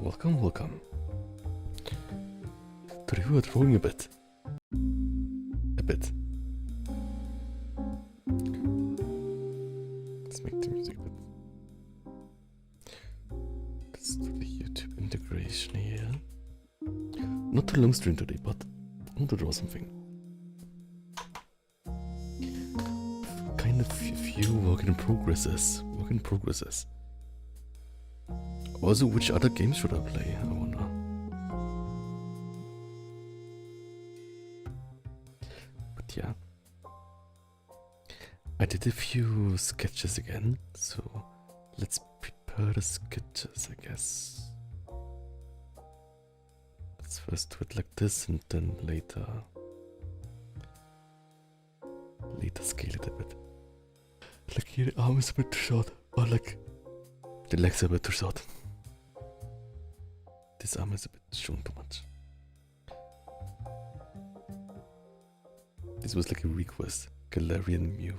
welcome, welcome. Today we are drawing a bit. A bit. Let's make the music a bit. Let's do the YouTube integration here. Not too long stream today, but I want to draw something. Kind of few work in progresses. Also, which other games should I play? I wonder. But yeah. I did a few sketches again, so let's prepare the sketches, I guess. Let's first do it like this and then later scale it a bit. Like here the arm is a bit too short, or like the legs are a bit too short. This arm is a bit shown too much. This was like a request. Galarian Mew.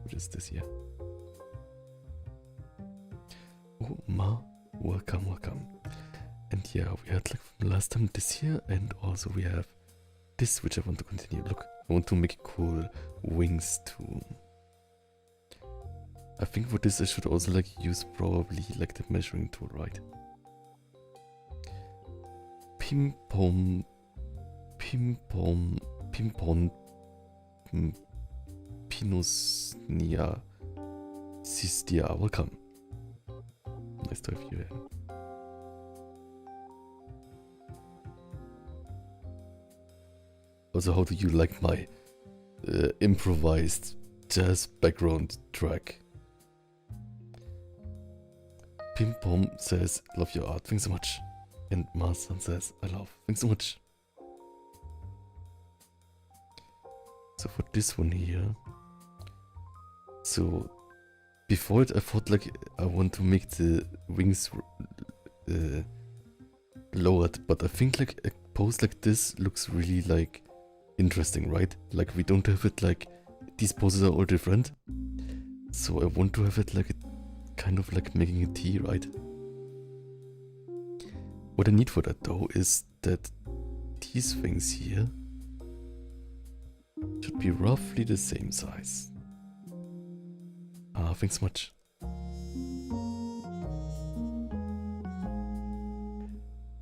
What is this here? Oh, Ma, welcome, welcome. And yeah, we had like from last time this here, and also we have this which I want to continue. Look, I want to make cool wings too. I think for this I should also like use probably like the measuring tool, right? Pim pom, Pinusnia Sistia, welcome. Nice to have you here. Also, how do you like my improvised jazz background track? Pim Pom says, love your art, thanks so much. And Marsan says, I love, thanks so much. So for this one here, so before it I thought like I want to make the wings lowered, but I think like a pose like this looks really like interesting, right? Like we don't have it like, these poses are all different. So I want to have it like a kind of like making a T, right? What I need for that though is that these things here should be roughly the same size. Ah, thanks much.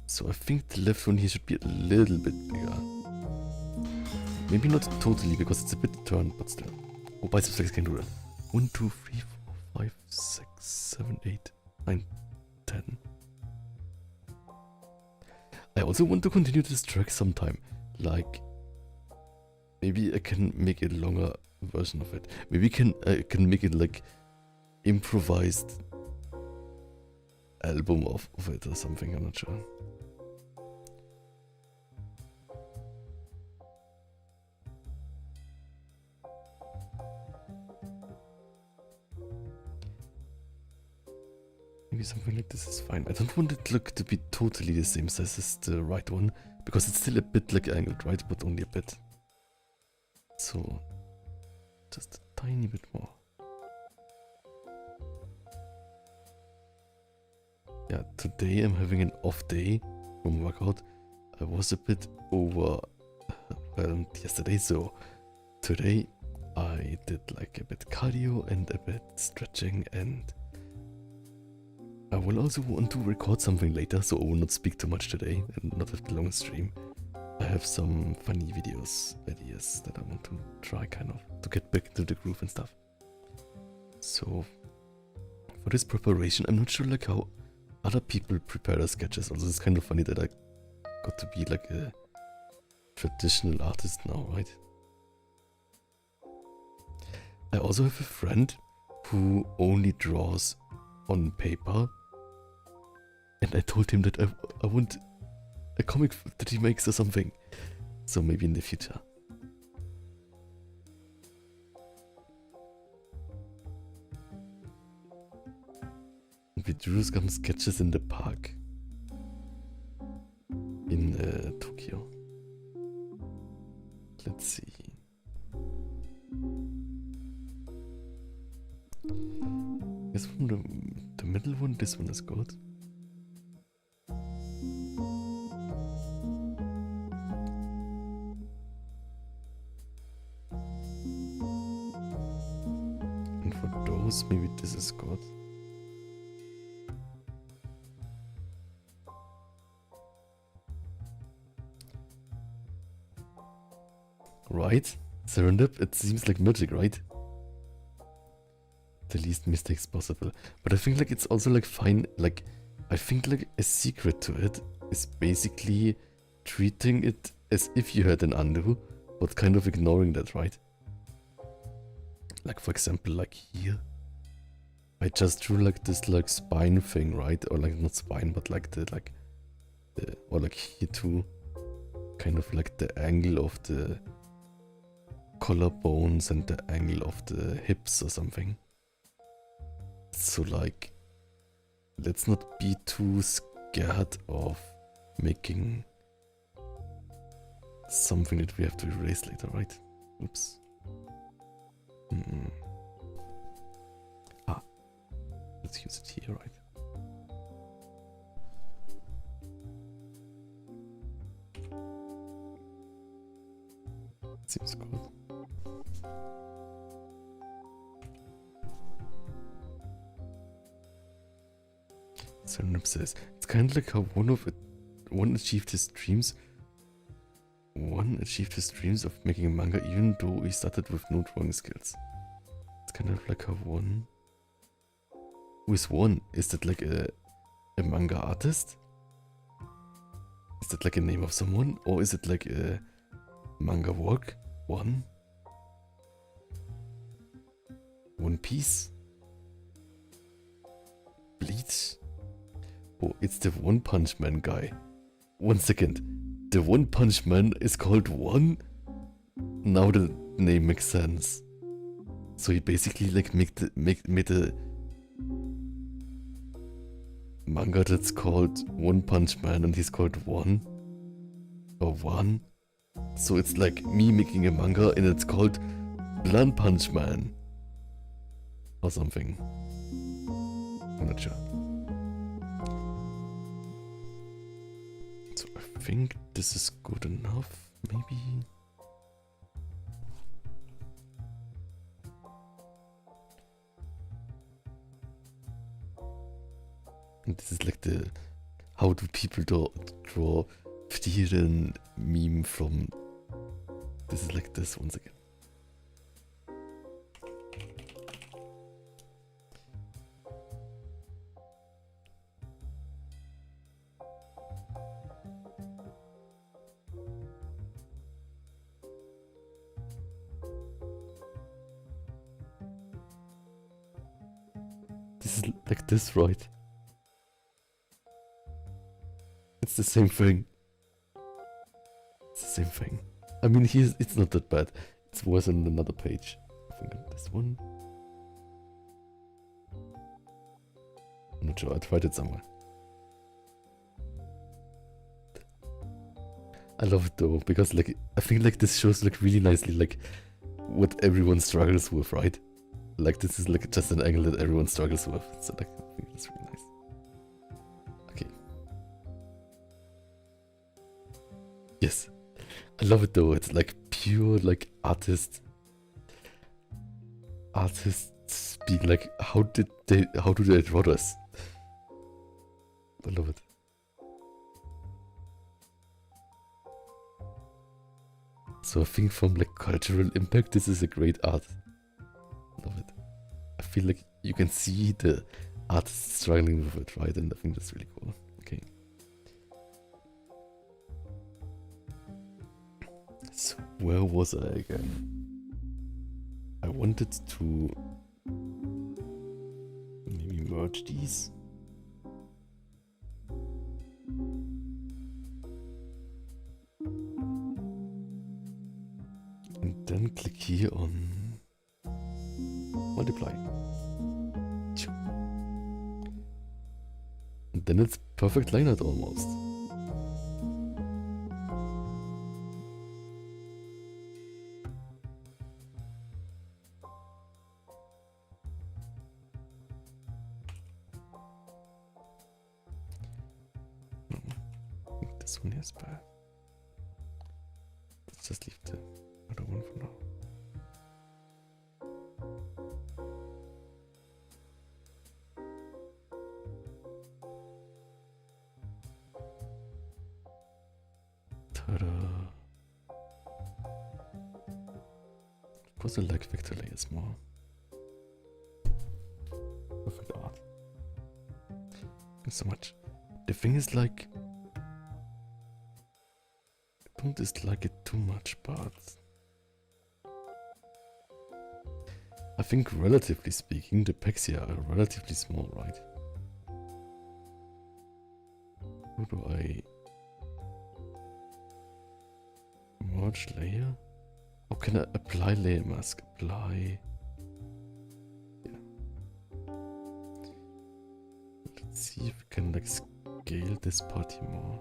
So I think the left one here should be a little bit bigger. Maybe not totally because it's a bit turned, but still. Oh, biceps flex can do that. 1, 2, 3, 4, 5, 6, 7, 8, 9, 10. I also want to continue this track sometime. Like, maybe I can make a longer version of it. Maybe I can make it like improvised album of it or something. I'm not sure. Maybe something like this is fine. I don't want it to be totally the same size as the right one, because it's still a bit like angled, right? But only a bit. So, just a tiny bit more. Yeah, today I'm having an off day from workout. I was a bit overwhelmed yesterday, so today I did like a bit cardio and a bit stretching, and I will also want to record something later, so I will not speak too much today and not have the long stream. I have some funny ideas that I want to try kind of to get back into the groove and stuff. So for this preparation, I'm not sure like how other people prepare their sketches. Also, it's kind of funny that I got to be like a traditional artist now, right? I also have a friend who only draws on paper, and I told him that I want a comic that he makes or something. So maybe in the future. We drew some sketches in the park in Tokyo. Let's see. Guess from the middle one, this one is good. for those, maybe this is good. Right? Serendip, it seems like magic, right? The least mistakes possible. But I think like it's also like fine, like I think like a secret to it is basically treating it as if you had an undo, but kind of ignoring that, right? Like for example, like here, I just drew like this like spine thing, right? Or like not spine, but like the or like here too, kind of like the angle of the collarbones and the angle of the hips or something. So like, let's not be too scared of making something that we have to erase later, right? Oops. Ah, let's use it here, right? Seems good. Serendip says, it's kind of like how one achieved his dreams. One achieved his dreams of making a manga even though he started with no drawing skills. It's kind of like how one... Who is one? Is that like a manga artist? Is that like a name of someone? Or is it like a manga work? One Piece? Bleach? Oh, it's the One Punch Man guy. 1 second. The One Punch Man is called One? Now the name makes sense. So he basically like made a manga that's called One Punch Man and he's called One? Or One? So it's like me making a manga and it's called One Punch Man. Or something. I'm not sure. So I think this is good enough, maybe. And this is like the how do people draw Frieren meme from. This is like this once again. This is like this, right? It's the same thing. It's the same thing. I mean, it's not that bad. It's worse on another page. I think this one. I'm not sure. I tried it somewhere. I love it though, because like I think like this shows like really nicely like what everyone struggles with, right? Like this is like just an angle that everyone struggles with. So like I think that's really nice. Okay. Yes. I love it though. It's like pure like artists being like how do they draw this? I love it. So I think from like cultural impact, this is a great art. Love it. I feel like you can see the artist struggling with it, right? And I think that's really cool. Okay. So where was I again? I wanted to maybe merge these. And then click here on multiply. And then it's perfect line art almost. This one is bad. Let's just leave the other one for now. Ta-da. Of course I like vector layers more. Perfect art. Thanks so much. The thing is, like, I don't dislike it too much, but I think relatively speaking, the packs here are relatively small, right? How do I merge layer? How can I apply layer mask? Apply. Yeah. Let's see if we can like scale this part here more.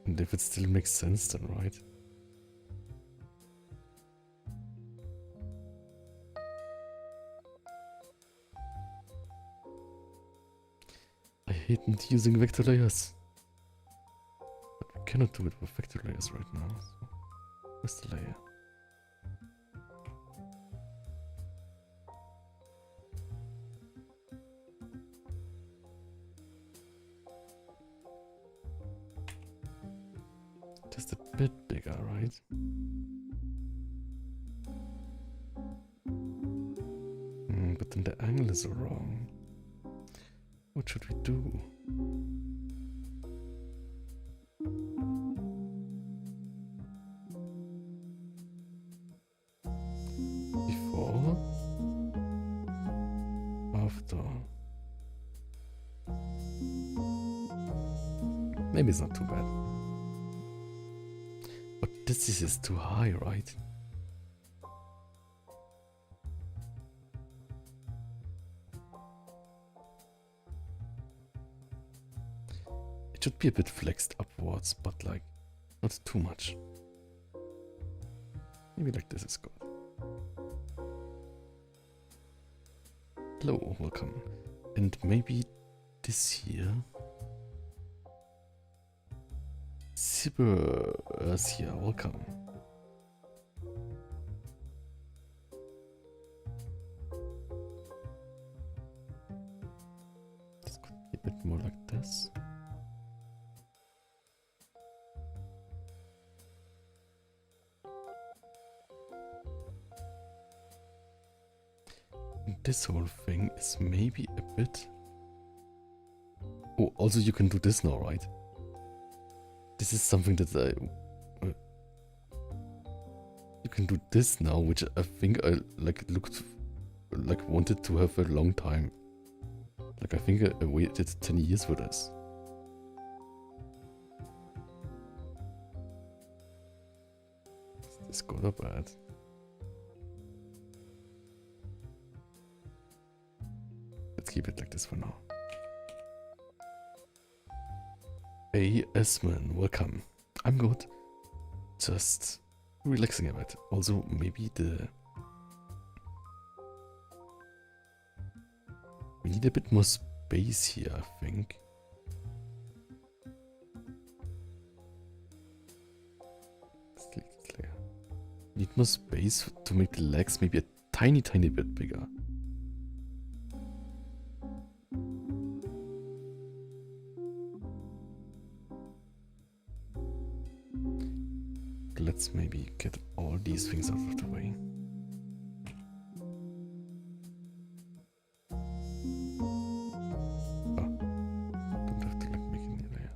And if it still makes sense, then right. I hate not using vector layers. But we cannot do it with vector layers right now. So where's the layer? Just a bit bigger, right? But then the angle is wrong. What should we do? Before? After? Maybe it's not too bad. But this is too high, right? It should be a bit flexed upwards, but like not too much. Maybe like this is good. Hello, welcome. And maybe this here. Here, welcome. This could be a bit more like this. And this whole thing is maybe a bit... Oh, also you can do this now, right? This is something that you can do this now, which I think I wanted to have a long time. Like I think I waited 10 years for this. Is this good or bad? Let's keep it like this for now. Hey, Esman, welcome. I'm good. Just relaxing a bit. Also, maybe we need a bit more space here, I think. Need more space to make the legs maybe a tiny bit bigger. Let's maybe get all these things out of the way. Oh, don't have to like make a new layer.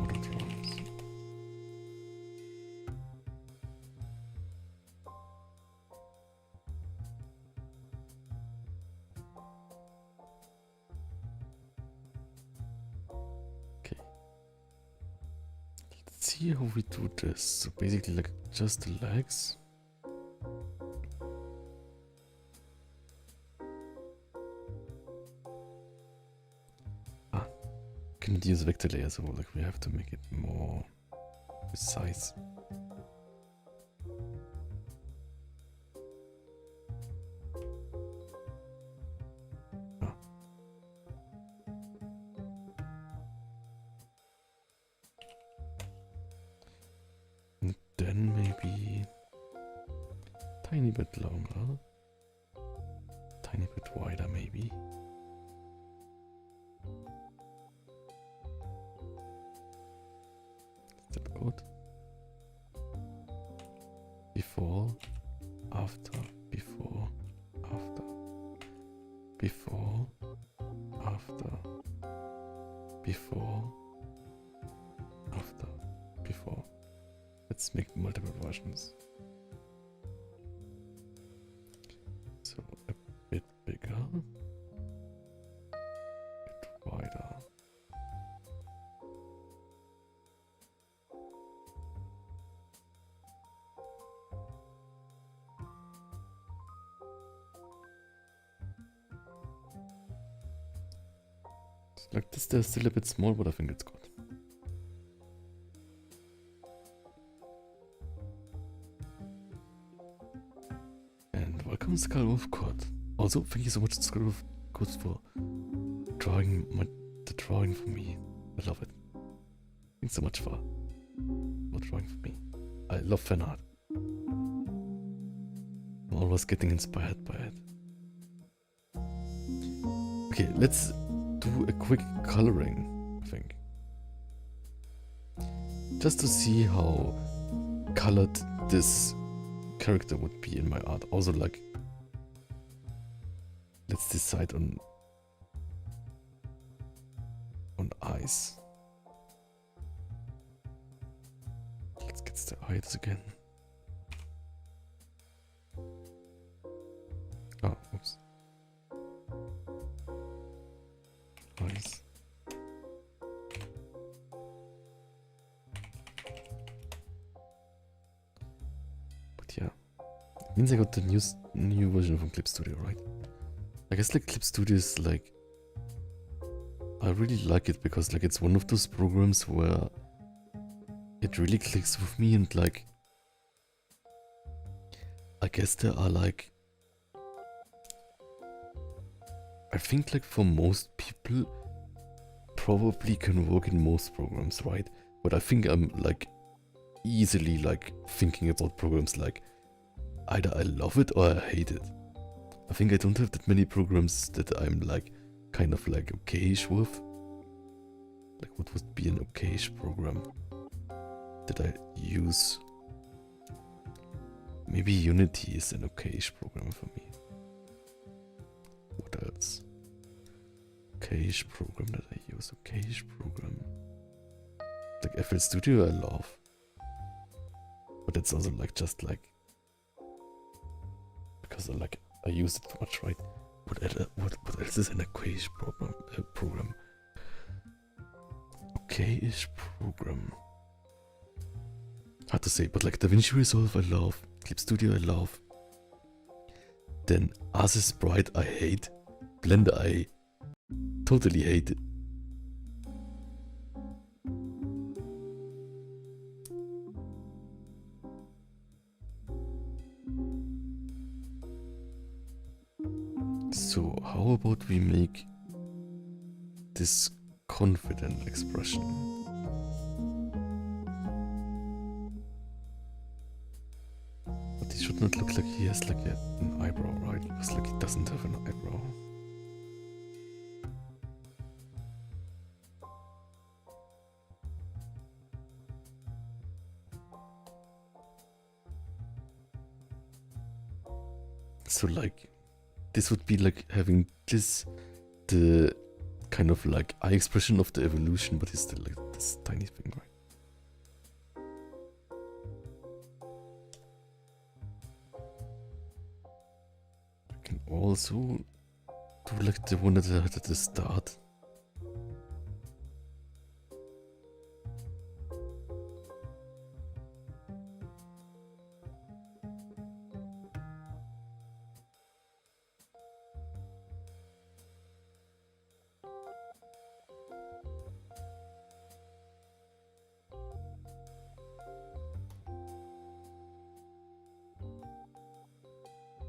Auto drawings. See how we do this. So basically like just the legs. Cannot use vector layer, so like we have to make it more precise. Then maybe tiny bit longer. wider maybe. Is that good? Before, after, before, after, before, after, before, after, before. Let's make multiple versions. So a bit bigger, a bit wider. Like this, they're still a bit small, but I think it's good. And welcome, Skullwolf Code. Also, thank you so much, Skullwolf Code, for drawing the drawing for me. I love it. Thanks so much for drawing for me. I love fan art. I'm always getting inspired by it. Okay, let's do a quick coloring, I think. Just to see how colored this character would be in my art. Also, like, let's decide on eyes. Let's get the eyes again. Oh, oops. Eyes. But yeah, it means I got the new version from Clip Studio, right? I guess like Clip Studio is like, I really like it because like it's one of those programs where it really clicks with me, and like I guess there are like, I think like for most people probably can work in most programs, right? But I think I'm like easily like thinking about programs like either I love it or I hate it. I think I don't have that many programs that I'm like kind of like okayish with. Like what would be an okayish program that I use? Maybe Unity is an okayish program for me. What else? Okayish program that I use. Okayish program. Like FL Studio I love. But it's also like just like because I use it too much, right? What else is an okayish program? Okayish program. Hard to say, but like DaVinci Resolve I love. Clip Studio I love. Then Artist Sprite I hate. Blender I totally hate it. So how about we make this confident expression? But it should not look like he has like an eyebrow, right? Looks like he doesn't have an eyebrow. So like, this would be like having this, the kind of like eye expression of the evolution, but it's still like this tiny thing, right? We can also do like the one that I had at the start.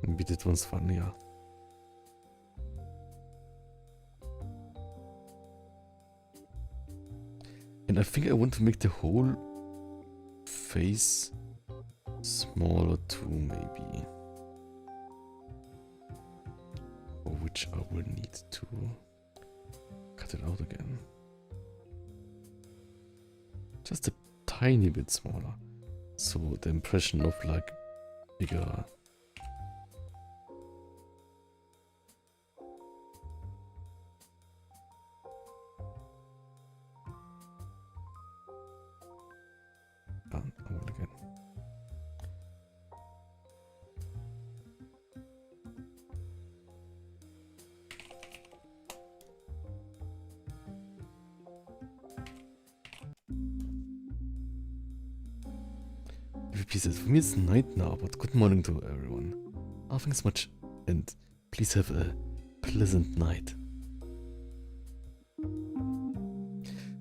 Maybe that one's funnier. And I think I want to make the whole face smaller too, maybe. Or which I will need to cut it out again. Just a tiny bit smaller. So the impression of like bigger. And I will again. Pieces. For me it's night now, but good morning to everyone. Oh, thanks much, and please have a pleasant night.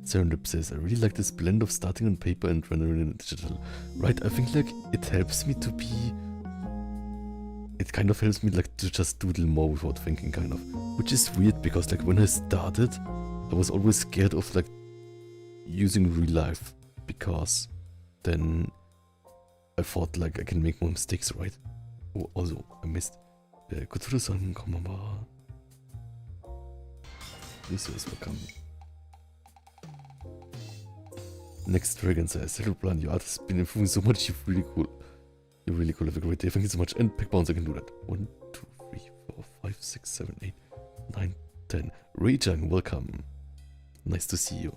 Serendip says, I really like this blend of starting on paper and rendering in digital. Right, I think like it helps me to be... It kind of helps me like to just doodle more without thinking kind of. Which is weird because like when I started, I was always scared of like using real life because then I thought like I can make more mistakes, right? Oh, also, I missed. Gut würde sagen, komm mal. This is welcome. Next Dragon says, hello plan, your art has been improving so much, you're really cool. You're really cool, have a great day, thank you so much. And pick bounce, I can do that. 1, 2, 3, 4, 5, 6, 7, 8, 9, 10. Rajang, welcome. Nice to see you.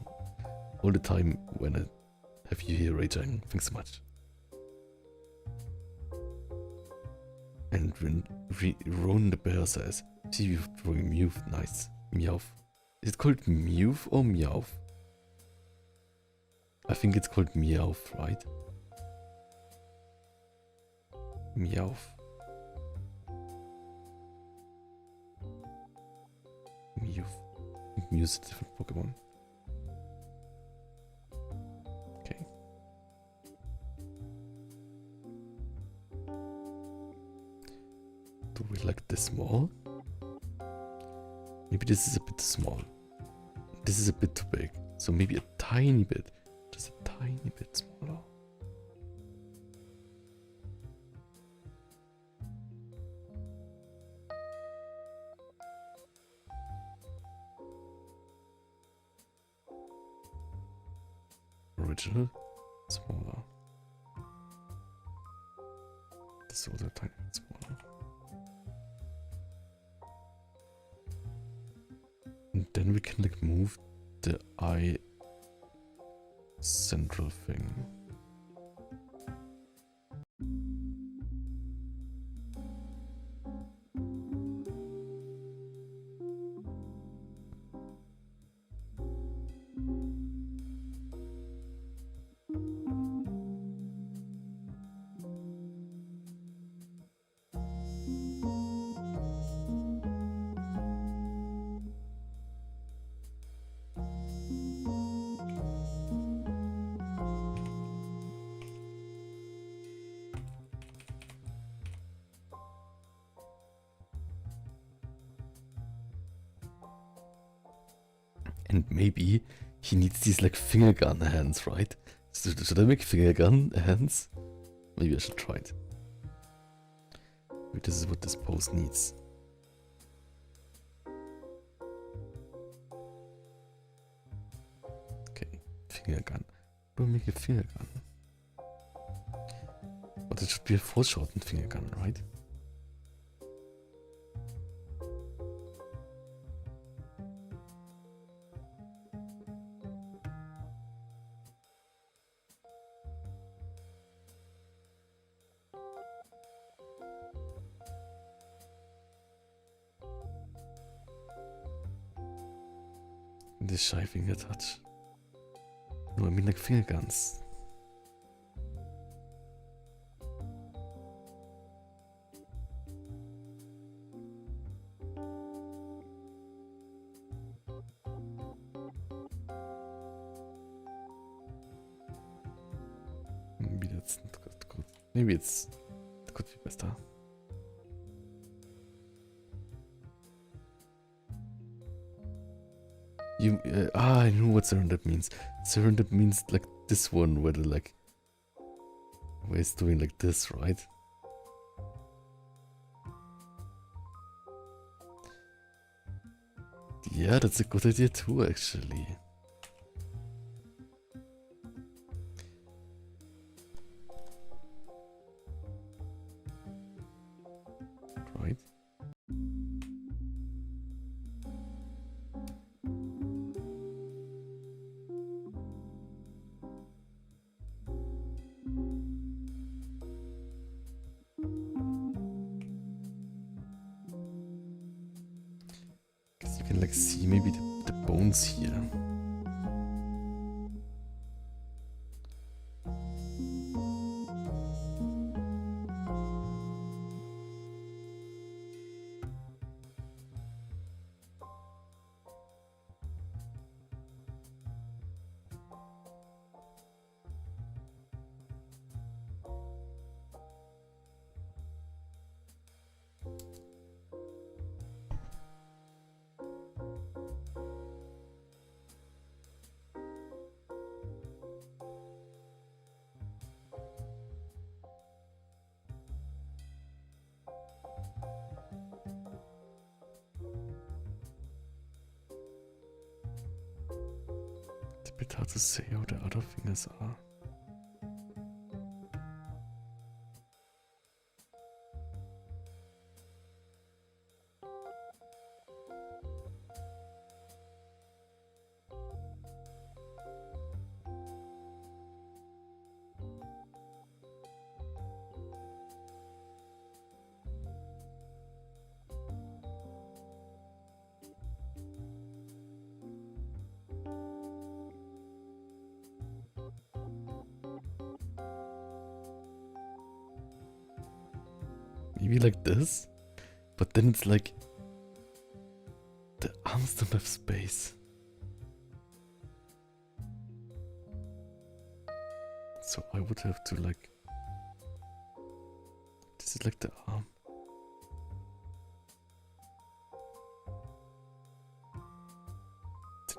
All the time when I have you here, Rajang. Thanks so much. And Ron the Bear says, see you drawing Meowth, nice. Meowth. Is it called Meowth or Meowth? I think it's called Meowth, right? Meowth. Meowth. Mew is a different Pokemon. Okay. Do we like this small? Maybe this is a bit small. This is a bit too big. So maybe a tiny bit. Just a tiny bit smaller. Original, smaller. This also a tiny bit smaller. And then we can like move the eye central thing. And maybe he needs these like finger gun hands, right? Should I make finger gun hands? Maybe I should try it. Maybe this is what this pose needs. Okay, finger gun. We'll make a finger gun. But it should be a foreshortened finger gun, right? The shy finger touch. No, I mean like finger guns. Maybe that's not good. Maybe it could be better. I know what Serendip means. Serendip means like this one, where the like, where it's doing like this, right? Yeah, that's a good idea too, actually. Right? Guess you can like see maybe the bones here. It's a bit hard to say how the other fingers are. Maybe like this? But then it's like the arms don't have space. So I would have to like... This is like the arm.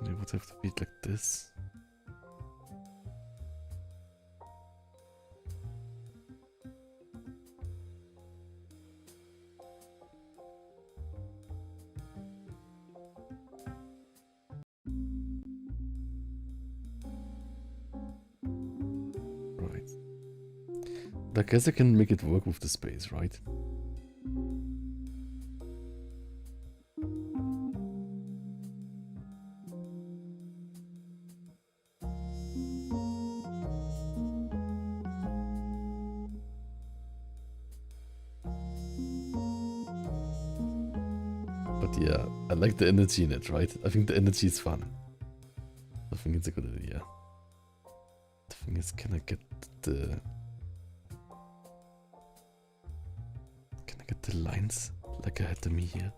Then it would have to be like this. Right. But I guess I can make it work with the space, right? But yeah, I like the energy in it, right? I think the energy is fun. I think it's a good idea. The thing is, can I get the... Can I get the lines like I had them here?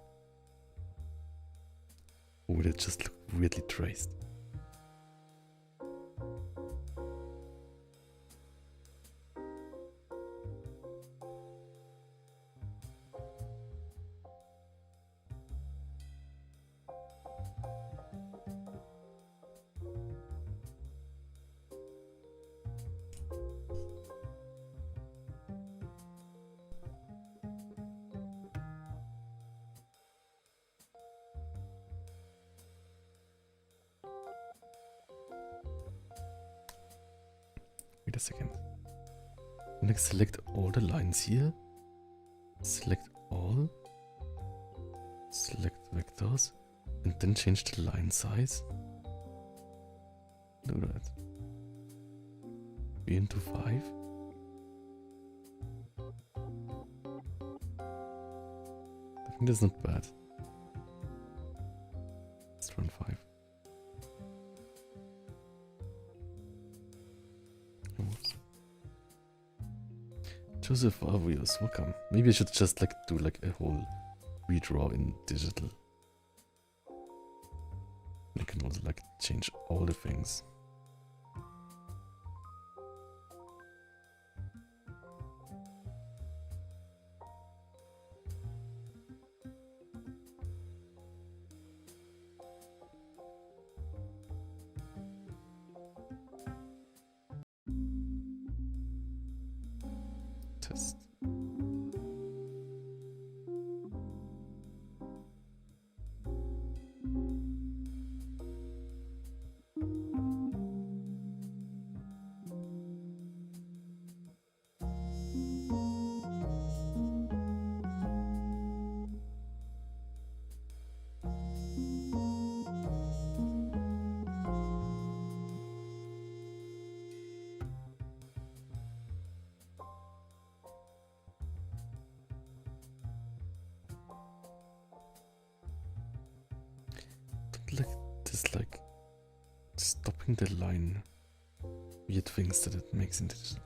Or would it just look weirdly traced? Wait a second. I'm gonna select all the lines here. Select all. Select vectors. And then change the line size. Do that. 3 into 5. I think that's not bad. Let's run 5. Oops. Joseph Avios, welcome. Maybe I should just like do like a whole redraw in digital. I can also like change all the things. Test. stopping the line. Weird things that it makes in digital.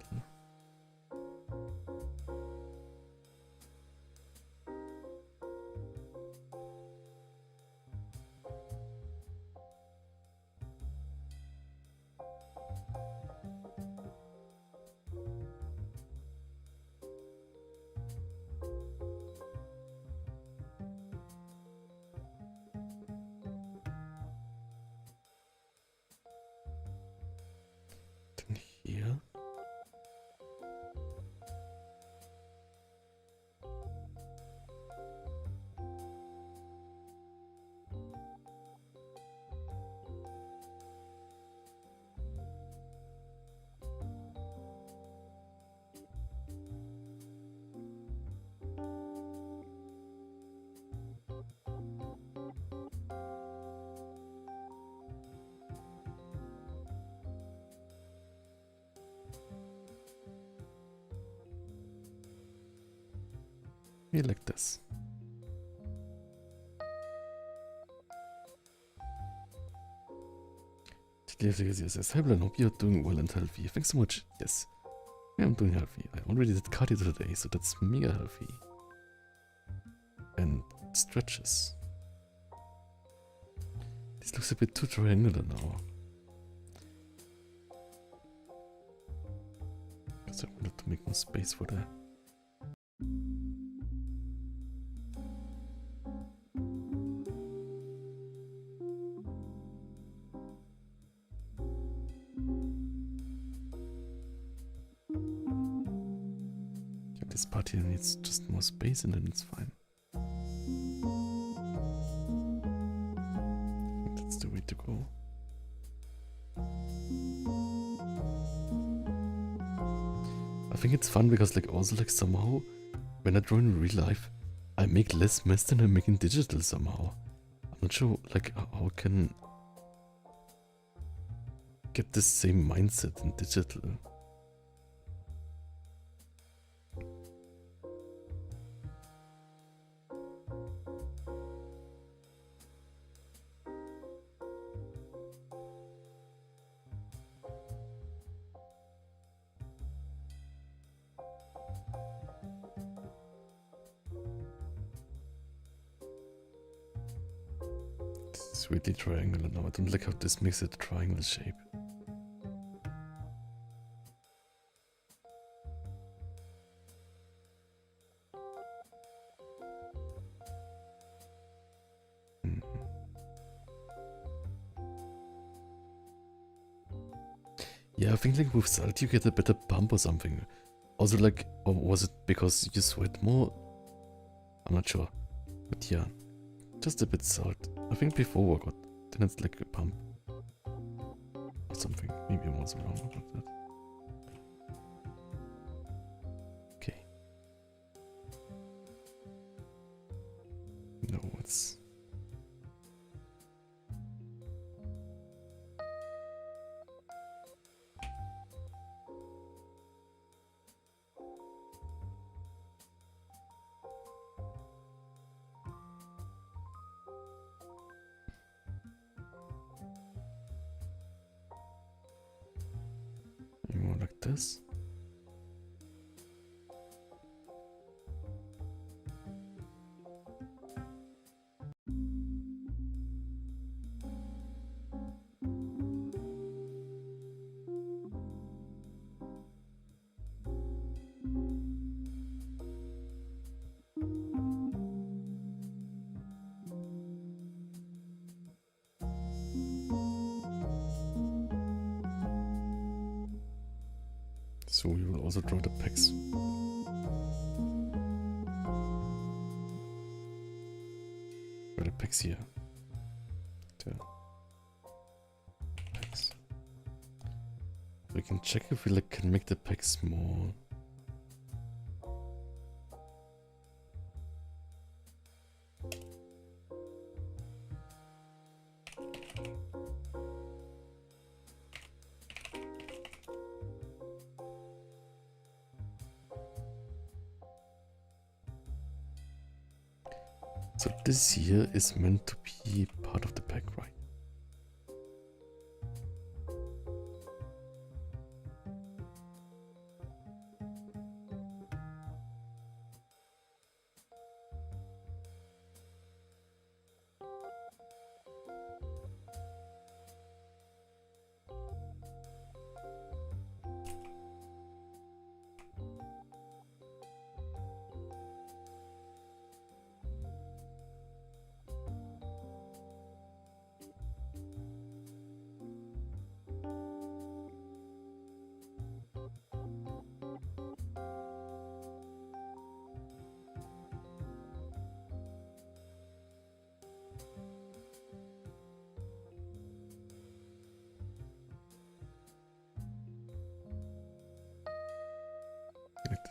Here. Here like this. Yes. Hi, Blan. Hope you're doing well and healthy. Thanks so much. Yes. Yeah, I'm doing healthy. I already did cardio today, so that's mega healthy. And stretches. This looks a bit too triangular now. Because I wanted to make more space for that. This part here needs just more space and then it's fine. That's the way to go. I think it's fun because like also like somehow when I draw in real life I make less mess than I make in digital somehow. I'm not sure like how I can get the same mindset in digital. It's really triangular now. I don't like how this makes it a triangle shape. Yeah, I think like with salt you get a better bump or something. Also like, or was it because you sweat more? I'm not sure. But yeah, just a bit salt. I think before workout, then it's like a pump. Or something. Maybe I was wrong about that. Okay. No, it's... more like this. So we will also draw the pecs. Where the pecs here? The pecs. We can check if we like can make the pecs more. So this here is meant to be part of the pack, right?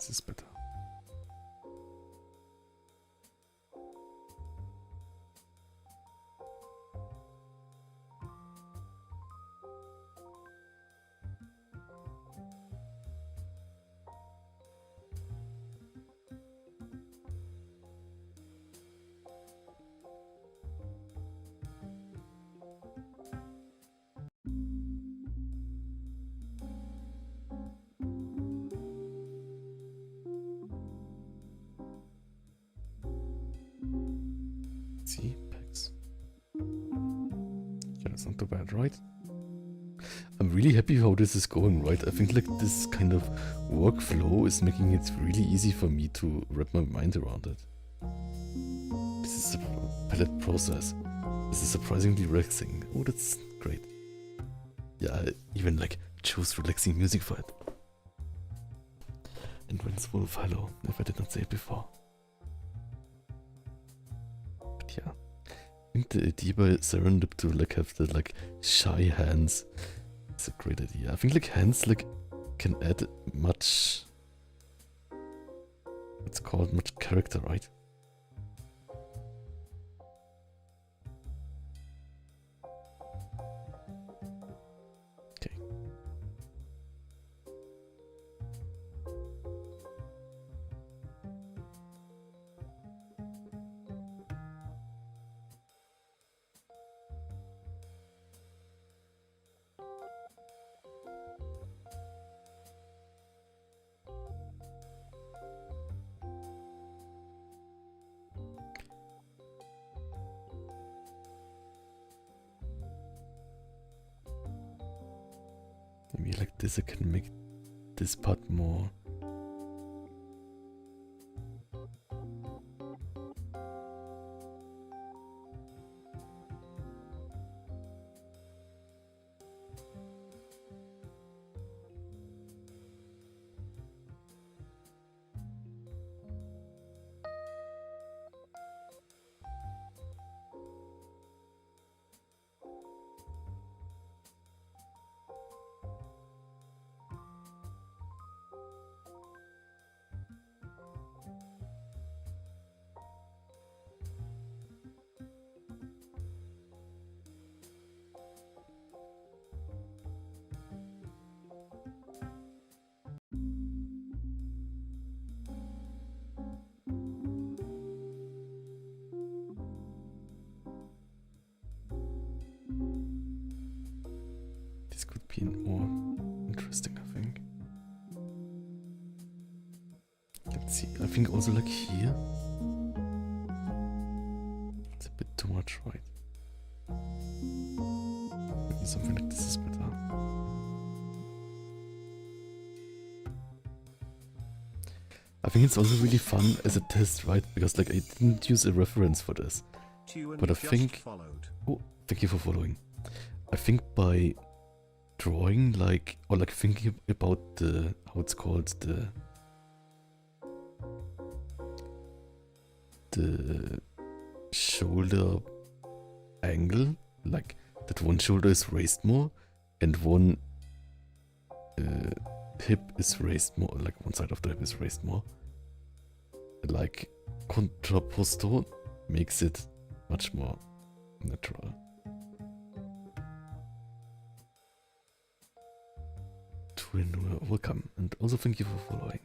this is better. See, packs. Yeah, that's not too bad, right? I'm really happy how this is going, right? I think like this kind of workflow is making it really easy for me to wrap my mind around it. This is a palette process. This is surprisingly relaxing. Oh, that's great. Yeah, I even like chose relaxing music for it. And when it's Wolf, hello, if I did not say it before. But yeah, I think the idea by Serendip to like have the like shy hands is a great idea. I think like hands like can add much, it's called much character, right? Okay. Maybe like this I can make this part more. This could be more interesting, I think. Let's see. I think also like here, it's a bit too much, right? Maybe something like this is better. I think it's also really fun as a test, right? Because like I didn't use a reference for this, but I think. Oh, thank you for following. I think by drawing like, or like thinking about the, how it's called, the shoulder angle, like that one shoulder is raised more and one hip is raised more, like one side of the hip is raised more, like contrapposto makes it much more natural. Twin, welcome, and also thank you for following.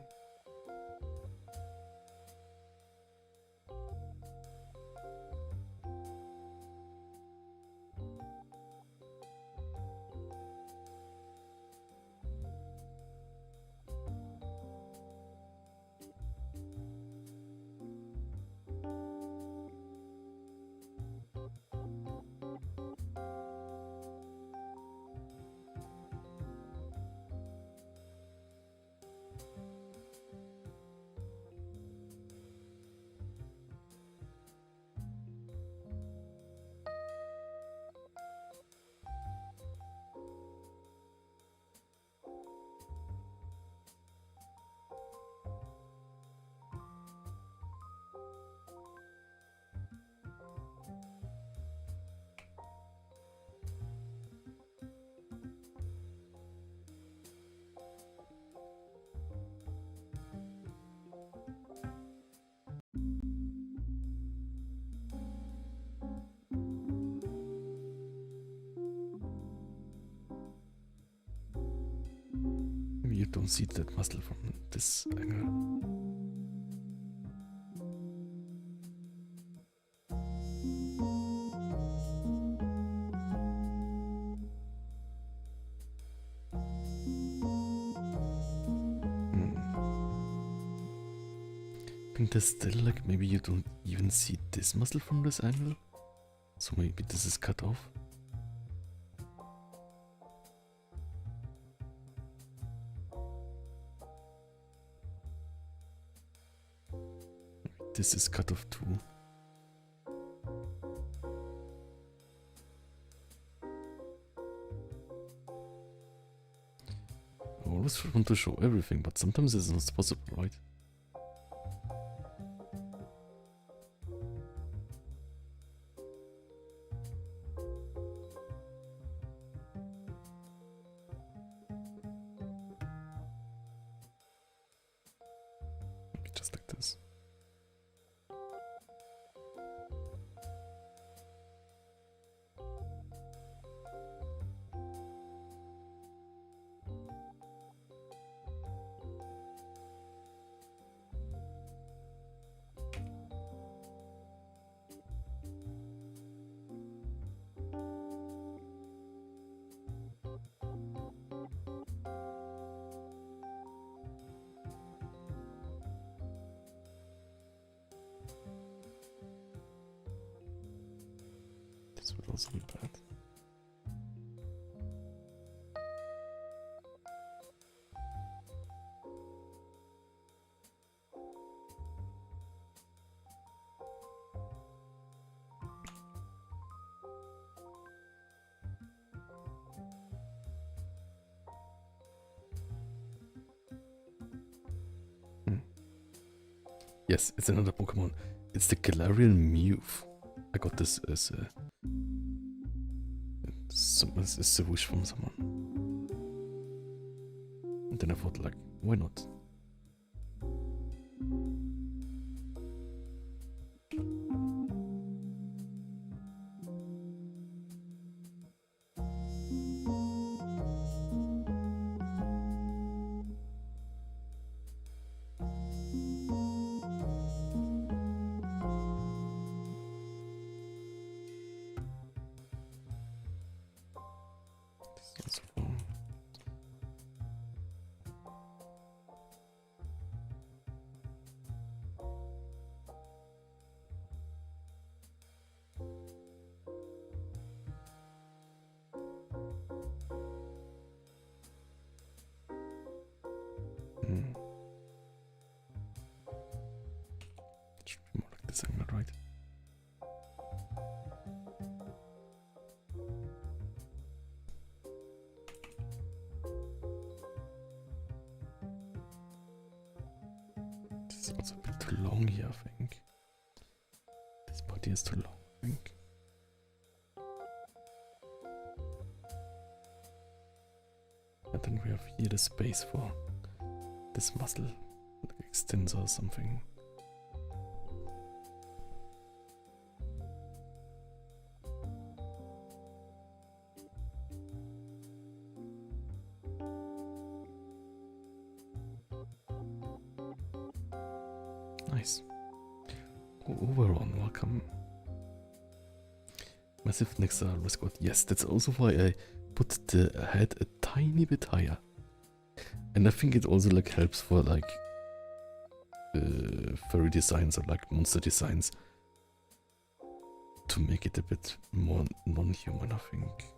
you don't see that muscle from this angle. I think there's still like maybe you don't even see this muscle from this angle. So maybe this is cut off. This is cut off too. I always want to show everything, but sometimes it's not possible, right? Just like this. This would also be bad. Yes, it's another Pokemon. It's the Galarian Mew. I got this as a wish from someone. And then I thought, like, why not? That's wrong. It should be more like this angle, right? This is also a bit too long here, I think. This body is too long, I think. And then we have here the space for this muscle, like extensor or something. Nice. Overall, welcome. Massive Nexa Rescott. Yes, that's also why I put the head a tiny bit higher. And I think it also like helps for like furry designs or like monster designs to make it a bit more non-human, I think.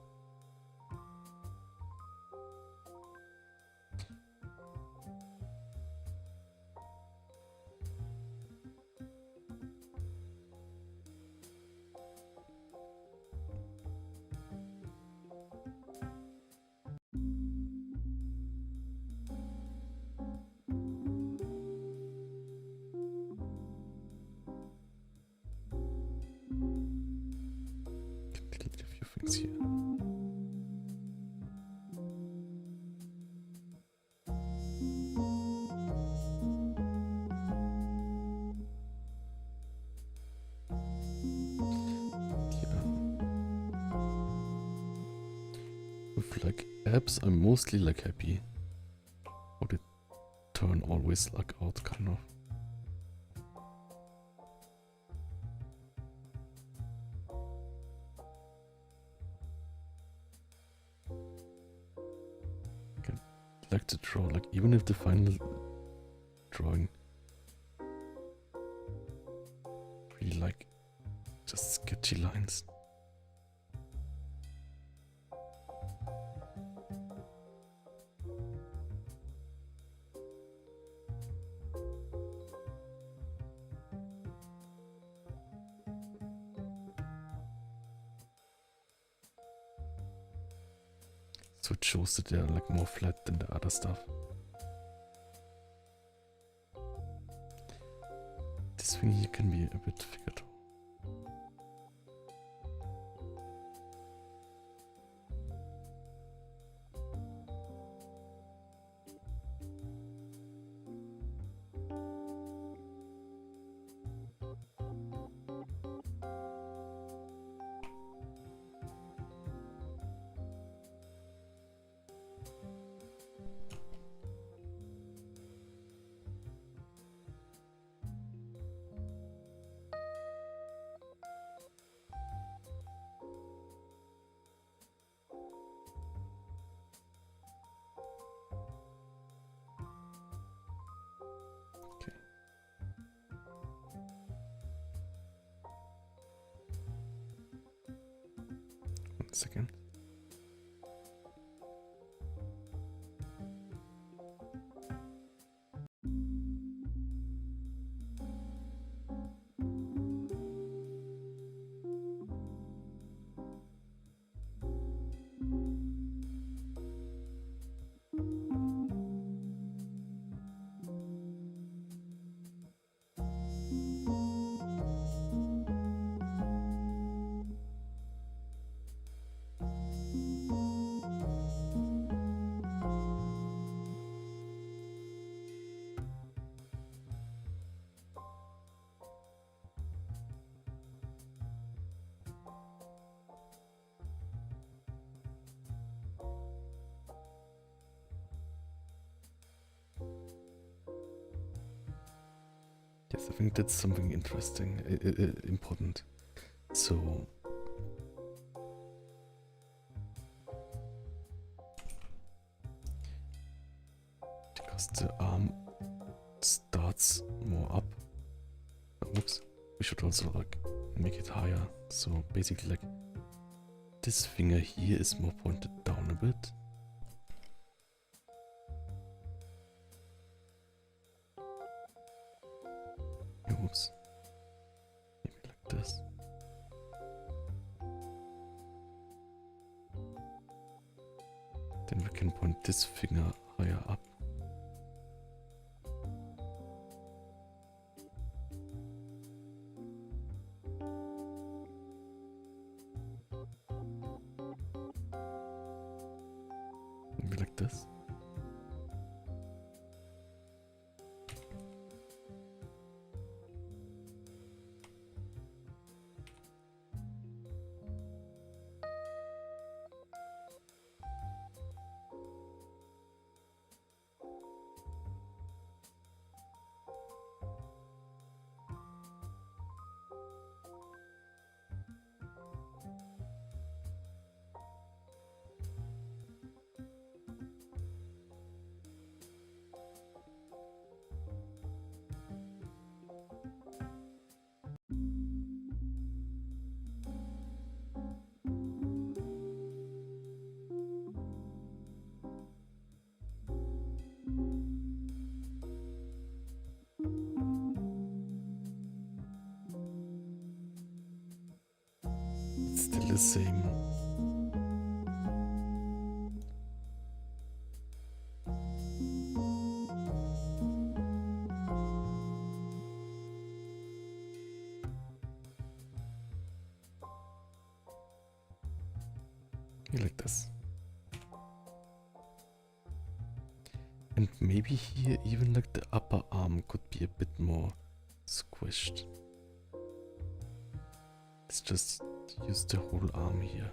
Delete a few things here. With like abs, I'm mostly like happy. How turn always like out, kind of. I'd like to draw, like, even if the final drawing really like just sketchy lines. So it shows that they're like more flat than the other stuff. This thing here can be a bit figured out. Second. Yes, I think that's something interesting, important. So, because the arm starts more up. Oops, we should also like make it higher. So basically, like this finger here is more pointed down a bit. Oops. Maybe like this. Then we can point this finger higher up. Maybe like this. It's still the same. Like this. And maybe here even like the upper arm could be a bit more squished. Let's just use the whole arm here.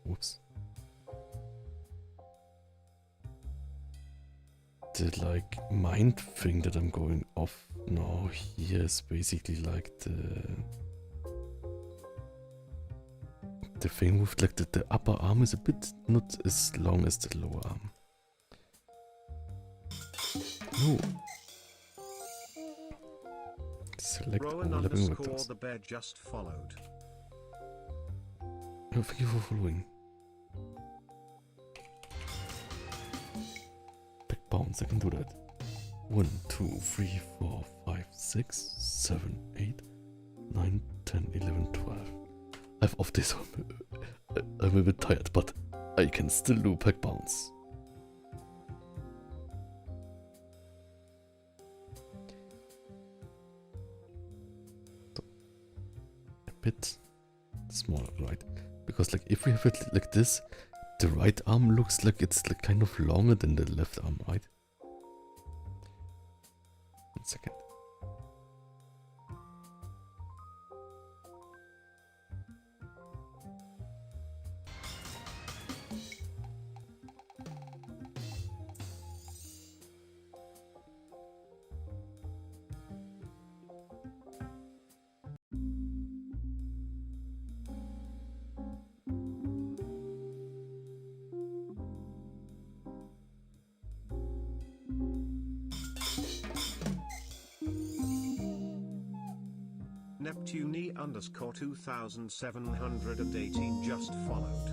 Whoops. the like mind thing that I'm going off now here is basically like the thing with like the upper arm is a bit not as long as the lower arm. No. Select overlapping vectors. The bear just followed. Oh, thank you for following. Back bounce, I can do that. 1, 2, 3, 4, 5, 6, 7, 8, 9, 10, 11, 12. I have off days. I'm a bit tired, but I can still do back bounce. A bit smaller, right? Because like if we have it like this, the right arm looks like it's like kind of longer than the left arm, right? 1 second. Neptune underscore 2718 just followed.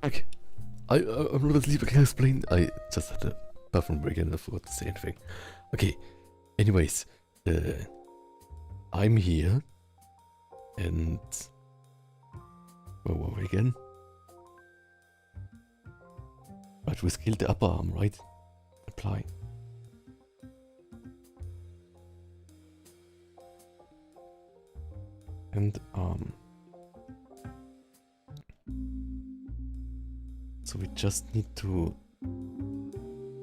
Okay. I'm not asleep, I can explain. I just had a bathroom break and I forgot to say anything. Okay, anyways, I'm here, and where were we again? Right, we scaled the upper arm, right? Apply. And so we just need to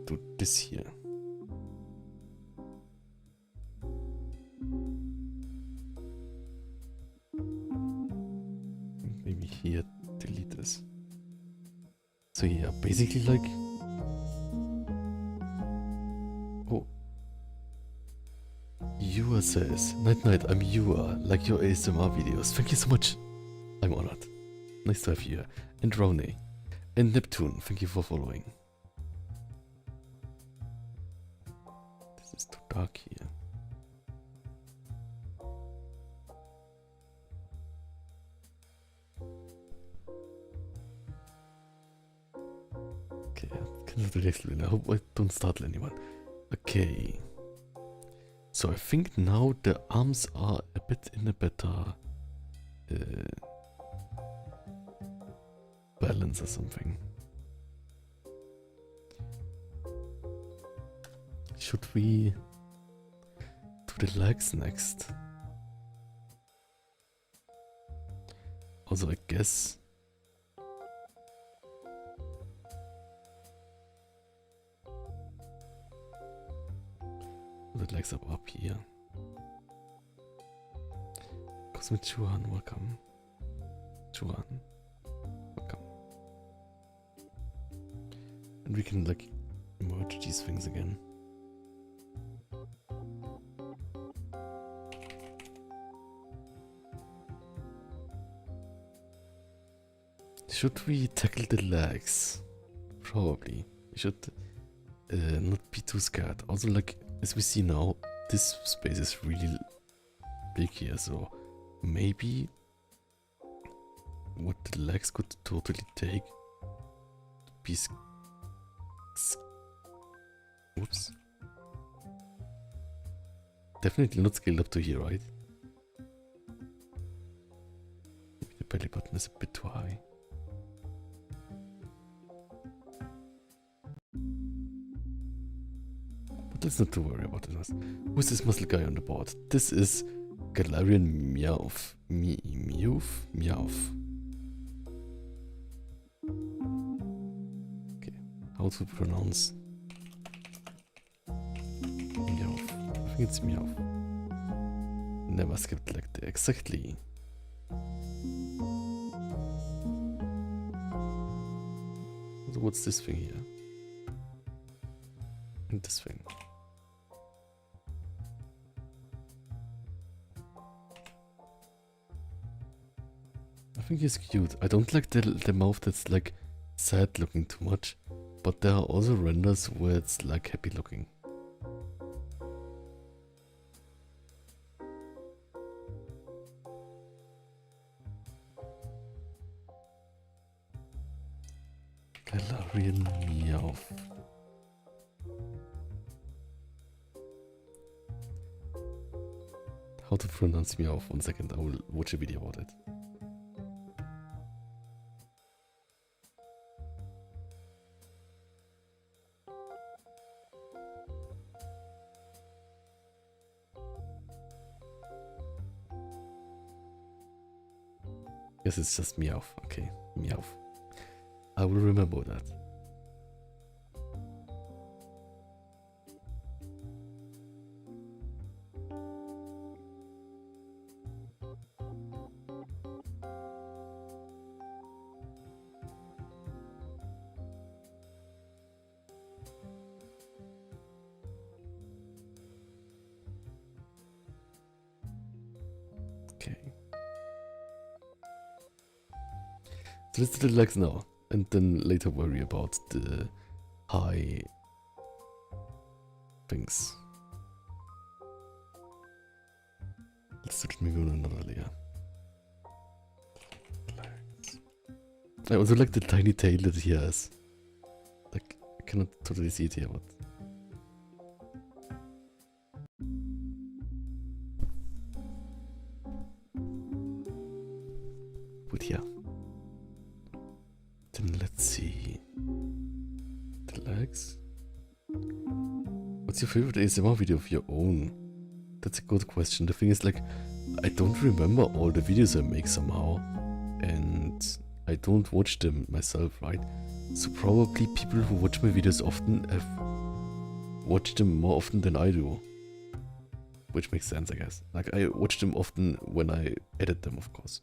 do this here. Maybe here, delete this. So yeah, basically like... Oh. Yua says, night night, I'm Yua, like your ASMR videos. Thank you so much. I'm honored. Nice to have you here. And Rone. And Neptune, thank you for following. This is too dark here. Okay, I cannot really explain. I hope I don't startle anyone. Okay. So I think now the arms are a bit in a better balance or something. Should we do the legs next? Also, I guess the legs are up here. Cosmic Chuan, welcome. Chuan, welcome. And we can like merge these things again. Should we tackle the legs? Probably. We should not be too scared. Also, like, as we see now, this space is really big here, so maybe what the legs could totally take to be oops. Definitely not scaled up to here, right? Maybe the belly button is a bit too high. But let's not too worry about this. Who's this muscle guy on the board? This is Galarian Meowth. Meowth. Okay, how to pronounce Meowth? I think it's Meowth. Never skipped like that. Exactly. So what's this thing here? And this thing. I think he's cute. I don't like the mouth that's like sad looking too much, but there are also renders where it's like happy looking. Galarian Meowth. How to pronounce Meowth? 1 second, I will watch a video about it. Guess it's just Meowth. Okay, Meowth. I will remember that. Okay. So let's do the legs now, and then later worry about the high things. Let's do it maybe on another layer. Legs. I also like the tiny tail that he has. Like, I cannot totally see it here, but... But yeah. Then let's see. The legs. What's your favorite ASMR video of your own? That's a good question. The thing is, like, I don't remember all the videos I make somehow. And I don't watch them myself, right? So probably people who watch my videos often have watched them more often than I do. Which makes sense, I guess. Like, I watch them often when I edit them, of course.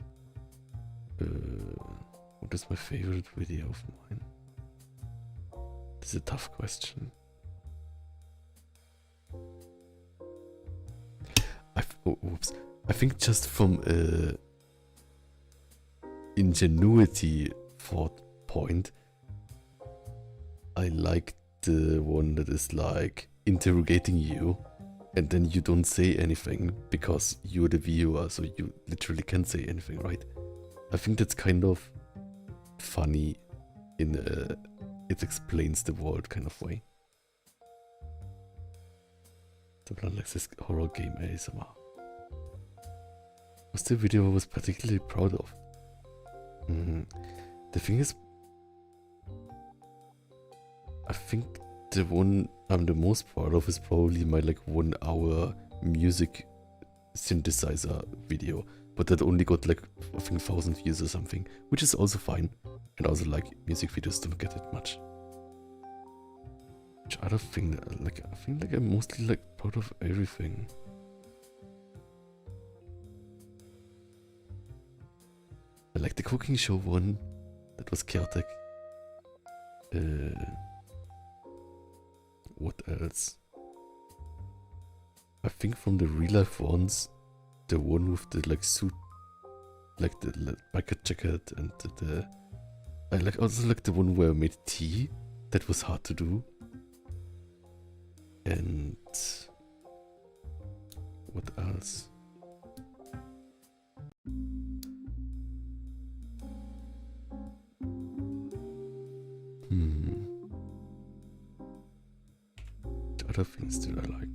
What is my favorite video of mine? This is a tough question. Oops. I think just from ingenuity thought point, I like the one that is like interrogating you and then you don't say anything because you're the viewer, so you literally can't say anything, right? I think that's kind of funny in a it explains the world kind of way. The Blood Likes this horror game ASMR. What's the video I was particularly proud of? The thing is, I think the one I'm the most proud of is probably my like 1 hour music synthesizer video, but that only got like I think 1,000 views or something, which is also fine. And also like music videos don't get it much. Which other thing? Like I think like I'm mostly like proud of everything. I like the cooking show one. That was chaotic. What else? I think from the real life ones, the one with the like suit, like the biker jacket and the I like also like the one where I made tea. That was hard to do. And what else? What other things did I like?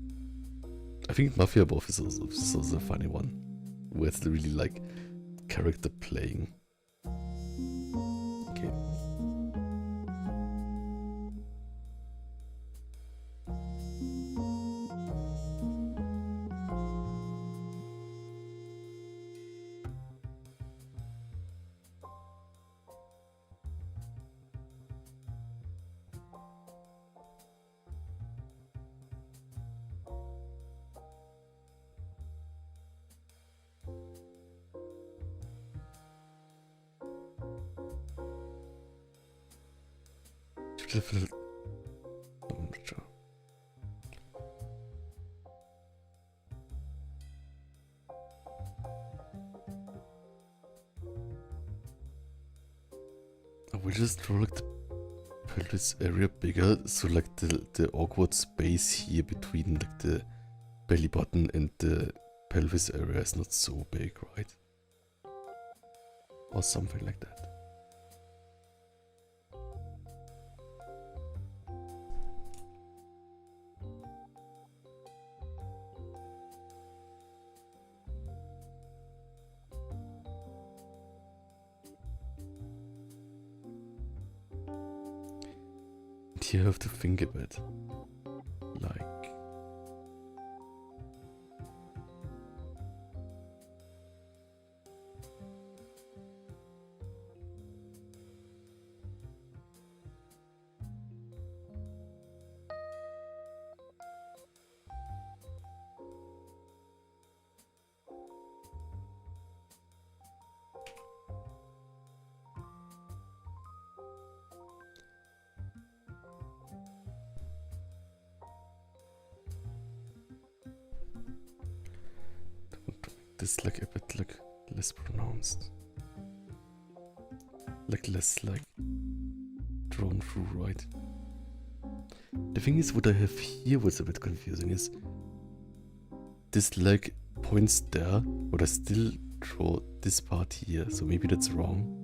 I think Mafia Buff is also a funny one. Where it's really like character playing. Okay. I'm not sure. I will just draw like the pelvis area bigger, so like the awkward space here between like the belly button and the pelvis area is not so big, right? Or something like that. You have to think a bit, like this like a bit like less pronounced, like less like drawn through, right? The thing is, what I have here was a bit confusing is this leg points there, but I still draw this part here, so maybe that's wrong.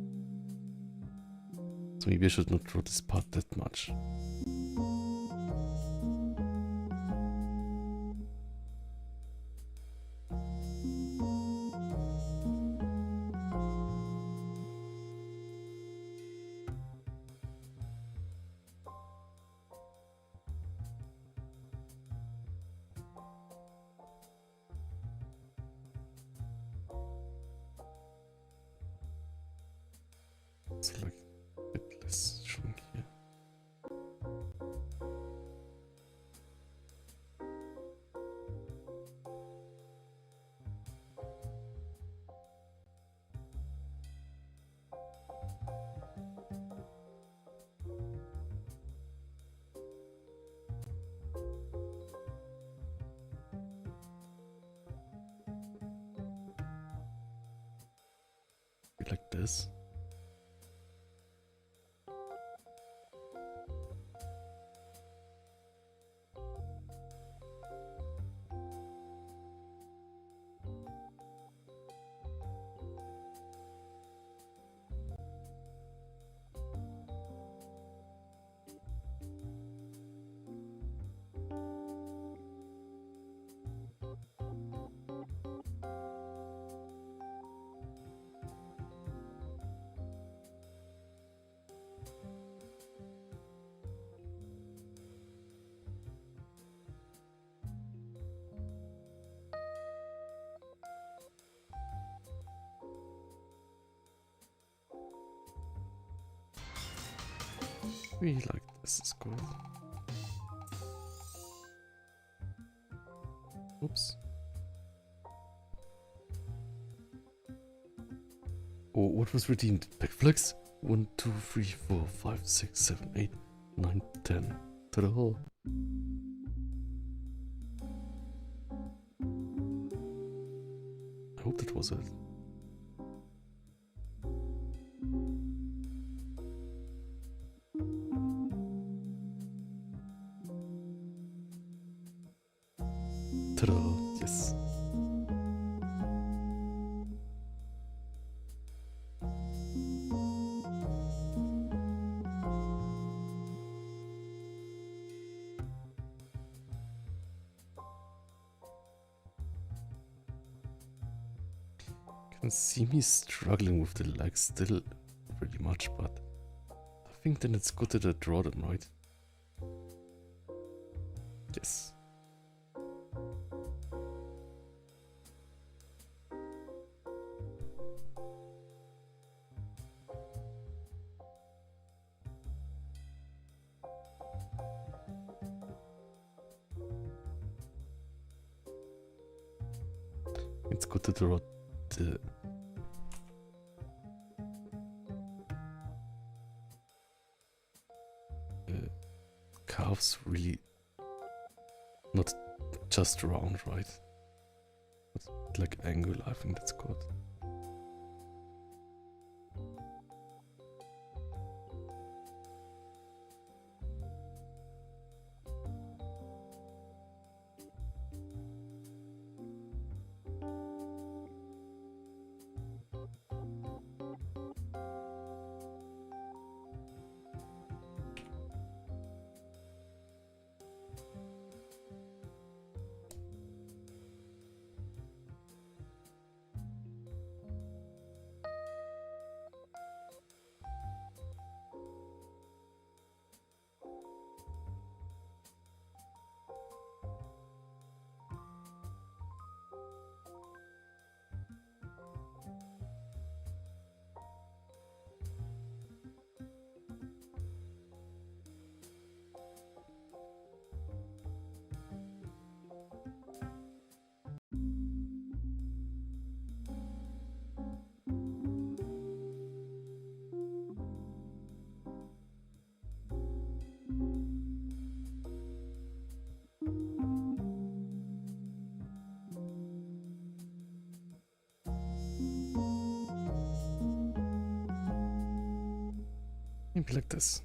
So maybe I should not draw this part that much. So like a bit less shrink here. Like this. We like this is good. Oops. Oh, what was redeemed? Backflex? 1, 2, 3, 4, 5, 6, 7, 8, 9, 10. To the hole. I hope that was it. Ta-da! Yes. Can see me struggling with the legs still pretty much, but I think then it's good that I draw them, right? Yes. It's good to draw the calves really not just round, right? But like angular, I think that's good. Maybe like this.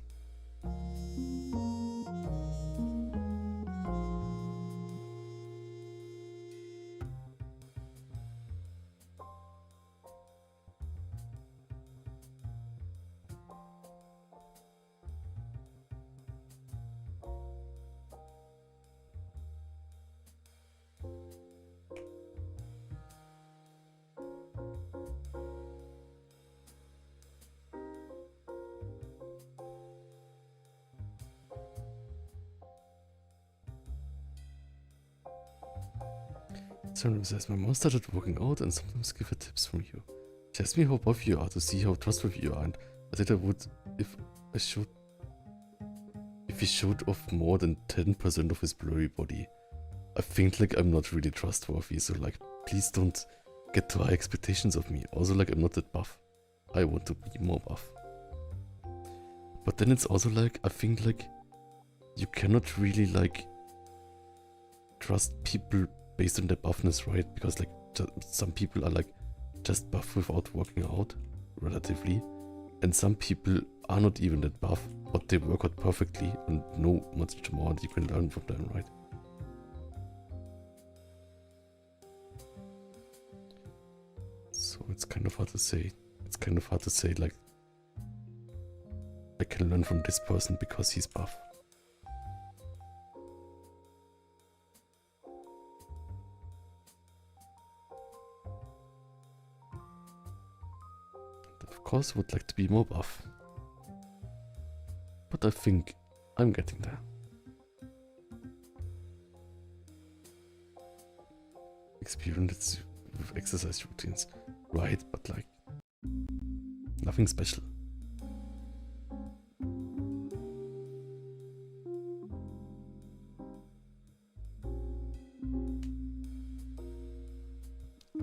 Someone says, my mom started working out and sometimes give her tips from you. She asked me how buff you are to see how trustworthy you are, and I said I would if he showed off more than 10% of his blurry body. I think like I'm not really trustworthy, so like please don't get too high expectations of me. Also like I'm not that buff. I want to be more buff. But then it's also like, I think like you cannot really like trust people based on their buffness, right? Because like some people are like just buff without working out, relatively. And some people are not even that buff, but they work out perfectly and know much more and you can learn from them, right? So it's kind of hard to say. It's kind of hard to say like I can learn from this person because he's buff. Of course, would like to be more buff. But I think I'm getting there. Experience with exercise routines. Right, but like nothing special.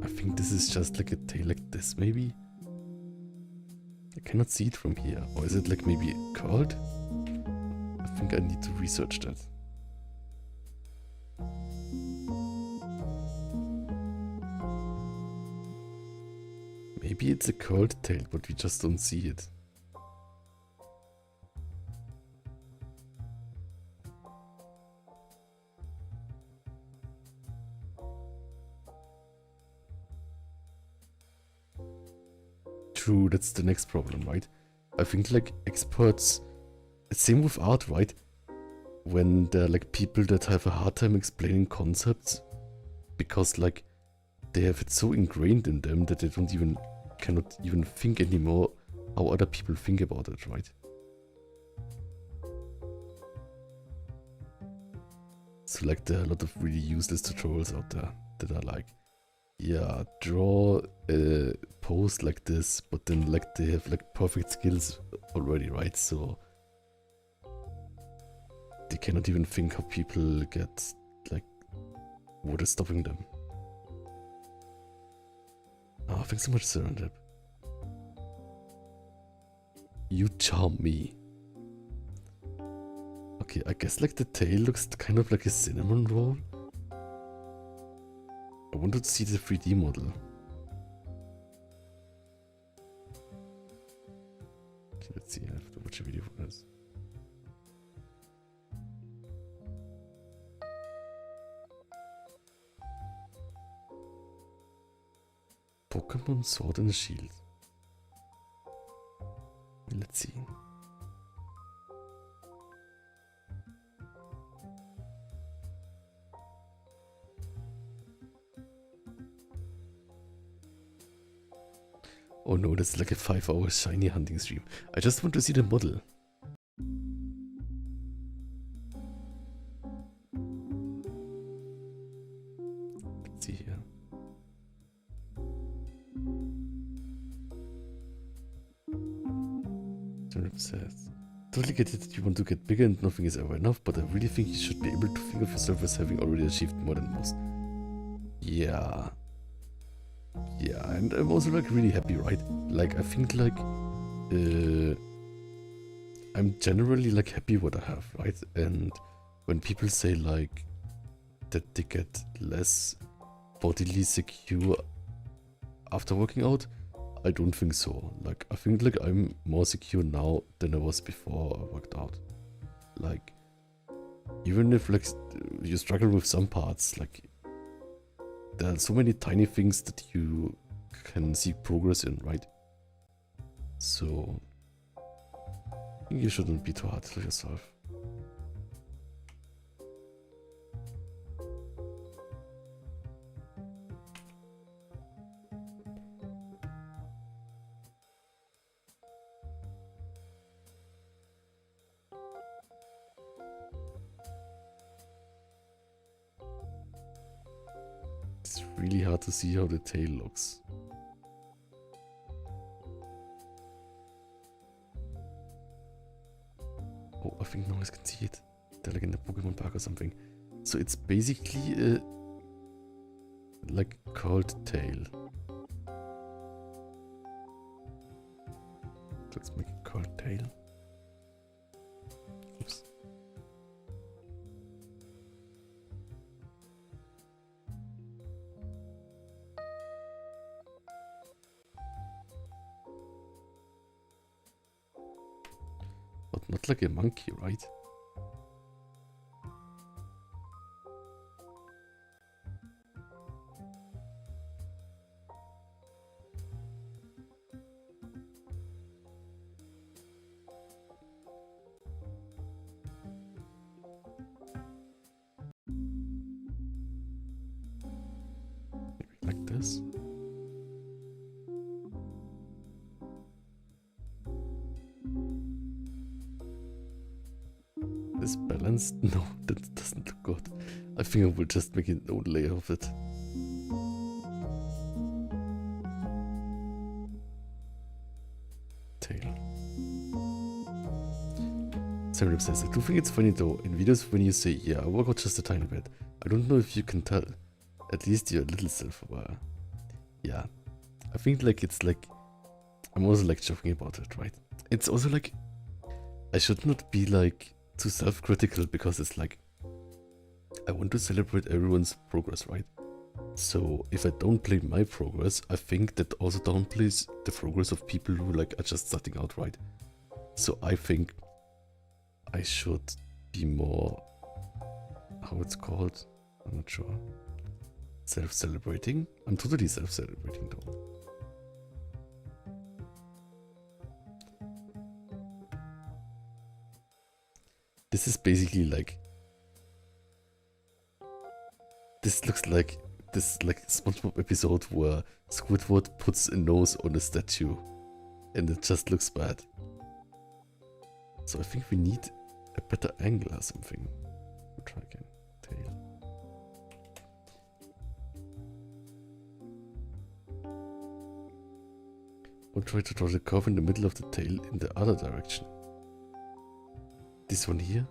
I think this is just like a tail like this, maybe? I cannot see it from here. Or is it like maybe curled? I think I need to research that. Maybe it's a curled tail, but we just don't see it. True, that's the next problem, right? I think like experts, same with art, right? When there are like people that have a hard time explaining concepts because like they have it so ingrained in them that they cannot even think anymore how other people think about it, right? So like there are a lot of really useless tutorials out there that are like, yeah, draw a pose like this, but then like they have like perfect skills already, right? So they cannot even think how people get like what is stopping them. Oh, thanks so much, Serendip. You charm me. Okay, I guess like the tail looks kind of like a cinnamon roll. I wanted to see the 3D model. Okay, let's see. I have to watch a video for this. Pokemon Sword and Shield. Let's see. Oh no, that's like a 5-hour shiny hunting stream. I just want to see the model. Let's see here. Turnip says, totally get it that you want to get bigger and nothing is ever enough, but I really think you should be able to think of yourself as having already achieved more than most. Yeah. Yeah, and I'm also like really happy, right? Like I think like I'm generally like happy what I have, right? And when people say like that they get less bodily secure after working out, I don't think so. Like I think like I'm more secure now than I was before I worked out. Like even if like you struggle with some parts, like there are so many tiny things that you can see progress in, right? So I think you shouldn't be too hard to yourself. It's really hard to see how the tail looks. Oh, I think now I can see it. They're like in the Pokemon Park or something. So it's basically a like curled tail. Let's make a curled tail. Oops. But not like a monkey, right? Maybe like this. Is balanced? No, that doesn't look good. I think I will just make an own layer of it. Tail. Sarah says, I do think it's funny though, in videos when you say, yeah, I work out just a tiny bit. I don't know if you can tell. At least you're a little self-aware. Yeah. I think like it's like, I'm also like joking about it, right? It's also like, I should not be like too self-critical because it's like, I want to celebrate everyone's progress, right? So if I don't play my progress, I think that also downplays the progress of people who like are just starting out, right? So I think I should be more, how it's called, I'm not sure. Self-celebrating? I'm totally self-celebrating though. This is basically like, this looks like this like SpongeBob episode where Squidward puts a nose on a statue and it just looks bad. So I think we need a better angle or something. We'll try again. Tail. We'll try to draw the curve in the middle of the tail in the other direction. This one here.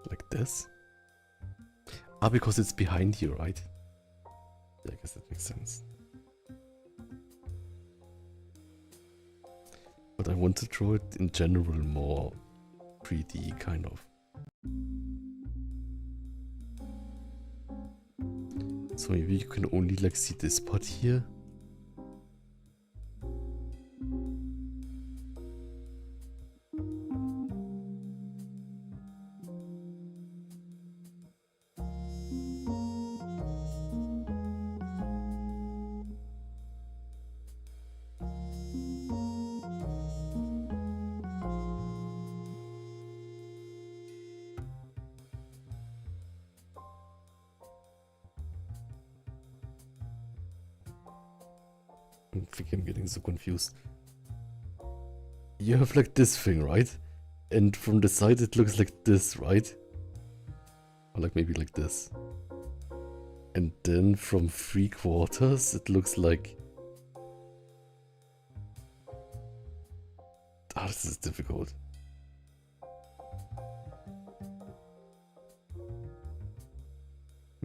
Like this. Ah, because it's behind you, right? Yeah, I guess that makes sense. But I want to draw it in general more 3D kind of. So maybe you can only like see this part here. I think I'm getting so confused. You have like this thing, right? And from the side it looks like this, right? Or like maybe like this. And then from 3/4 it looks like... Ah, this is difficult.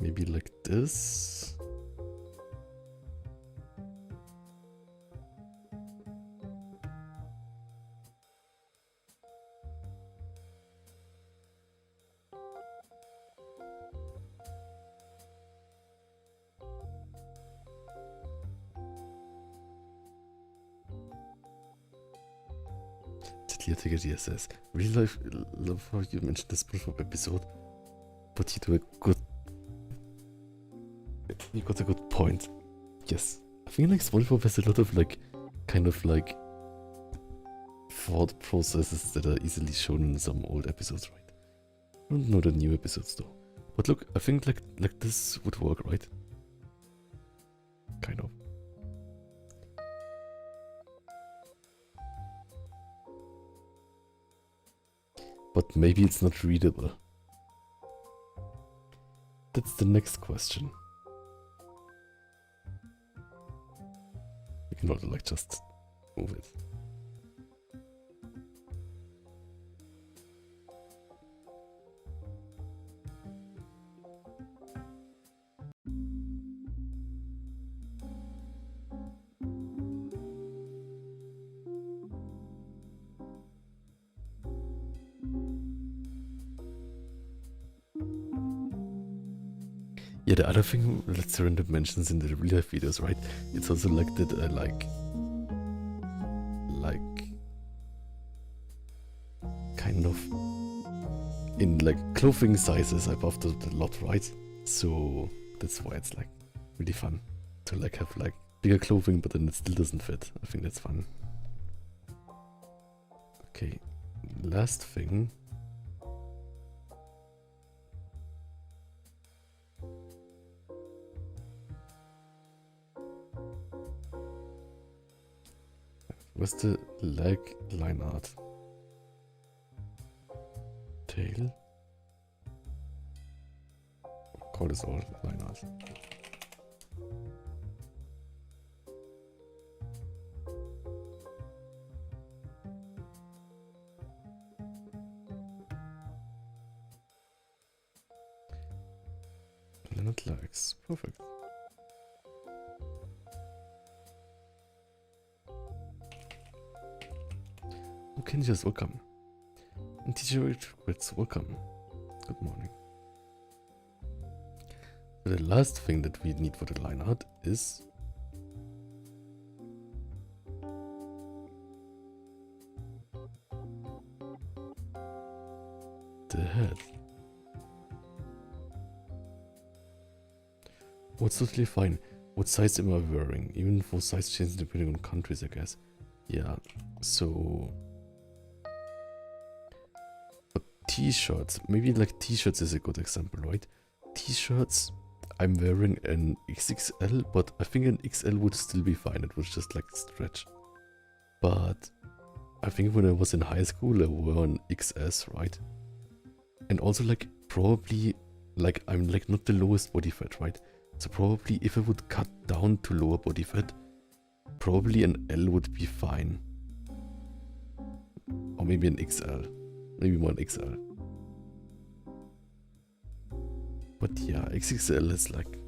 Maybe like this? Clear DSS. Really love how you mentioned this SpongeBob episode, but you got a good point. Yes, I think like SpongeBob has a lot of like kind of like thought processes that are easily shown in some old episodes, right? I don't know the new episodes though. But look, I think like this would work, right? Kind of. But maybe it's not readable. That's the next question. We can also like just move it. Yeah, the other thing that Random mentions in the real life videos, right? It's also like that like kind of in like clothing sizes above the lot, right? So that's why it's like really fun to like have like bigger clothing, but then it still doesn't fit. I think that's fun. Okay, last thing. Where's the leg line art? Tail? Call this all line art. Leonard legs. Perfect. Okay, just welcome. And teacher regrets, welcome. Good morning. So the last thing that we need for the line art is the head. Oh, it's totally fine. What size am I wearing? Even for size changes depending on countries, I guess. Yeah, so t-shirts, maybe like t-shirts is a good example, right? T-shirts, I'm wearing an XXL, but I think an XL would still be fine. It would just like stretch. But I think when I was in high school, I wore an XS, right? And also like probably like I'm like not the lowest body fat, right? So probably if I would cut down to lower body fat, probably an L would be fine. Or maybe an XL. Maybe more an XL. But yeah, XXL is like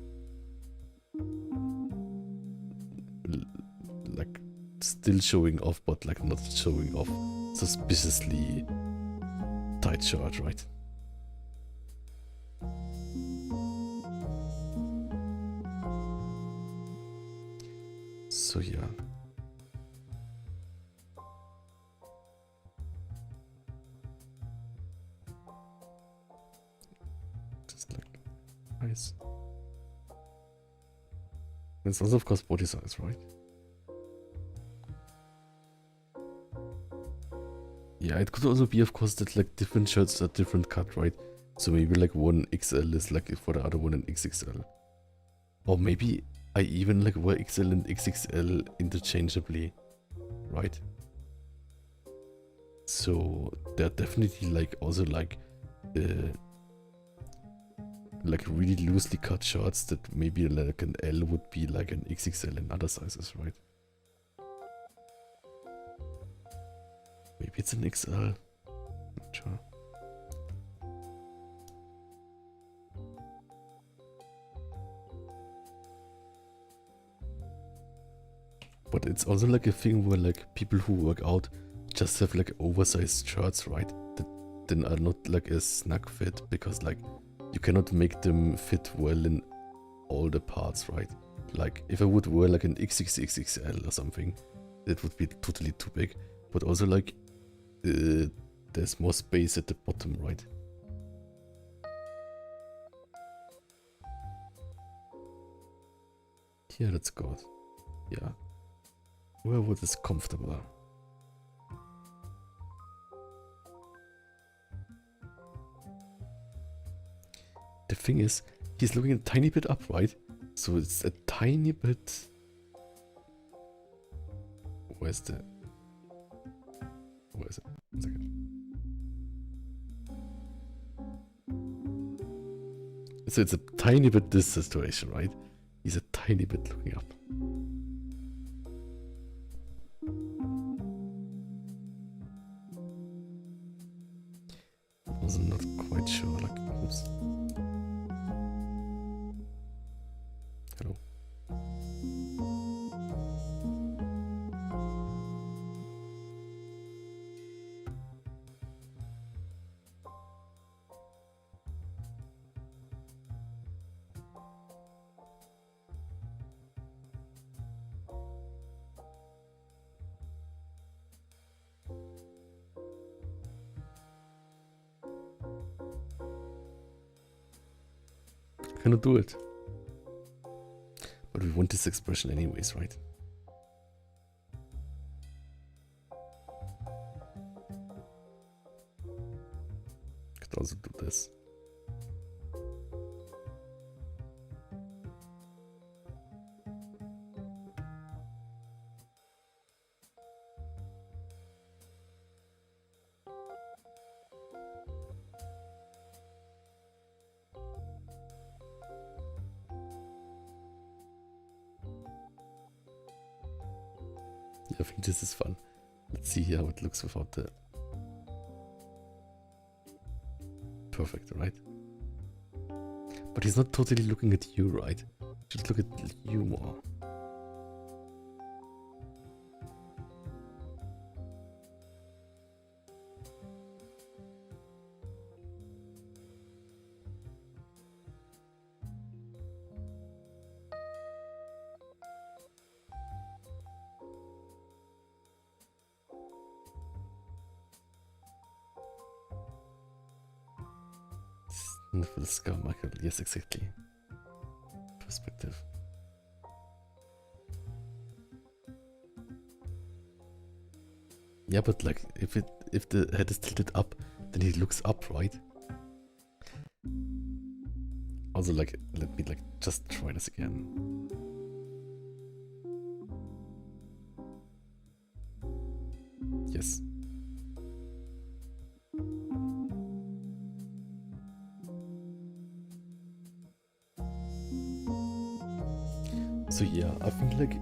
still showing off, but like not showing off suspiciously tight shirt, right? So yeah. Just like nice. It's also of course body size, right? Yeah, it could also be of course that like different shirts are different cut, right? So maybe like one XL is like for the other one an XXL. Or maybe I even like wear XL and XXL interchangeably, right? So they're definitely like also like really loosely cut shorts that maybe like an L would be like an XXL in other sizes, right? Maybe it's an XL. Not sure. But it's also like a thing where like people who work out just have like oversized shirts, right? That then are not like a snug fit because like you cannot make them fit well in all the parts, right? Like if I would wear like an XXXXL or something, it would be totally too big. But also like there's more space at the bottom, right? Yeah, that's good. Yeah. Wherever is comfortable. thing is, he's looking a tiny bit up, right? So it's a tiny bit... Where's it? 1 second. So it's a tiny bit this situation, right? He's a tiny bit looking up. I was not quite sure, like, oops. Hello. Cannot do it. But we want this expression anyways, right? Could also do this. I think this is fun. Let's see how it looks without the... Perfect, right? But he's not totally looking at you, right? Should look at you more. For the skull marker, yes, exactly. Perspective. Yeah, but like if the head is tilted up, then he looks up, right? Also, like, let me like just try this again. Yes. So yeah, I think like,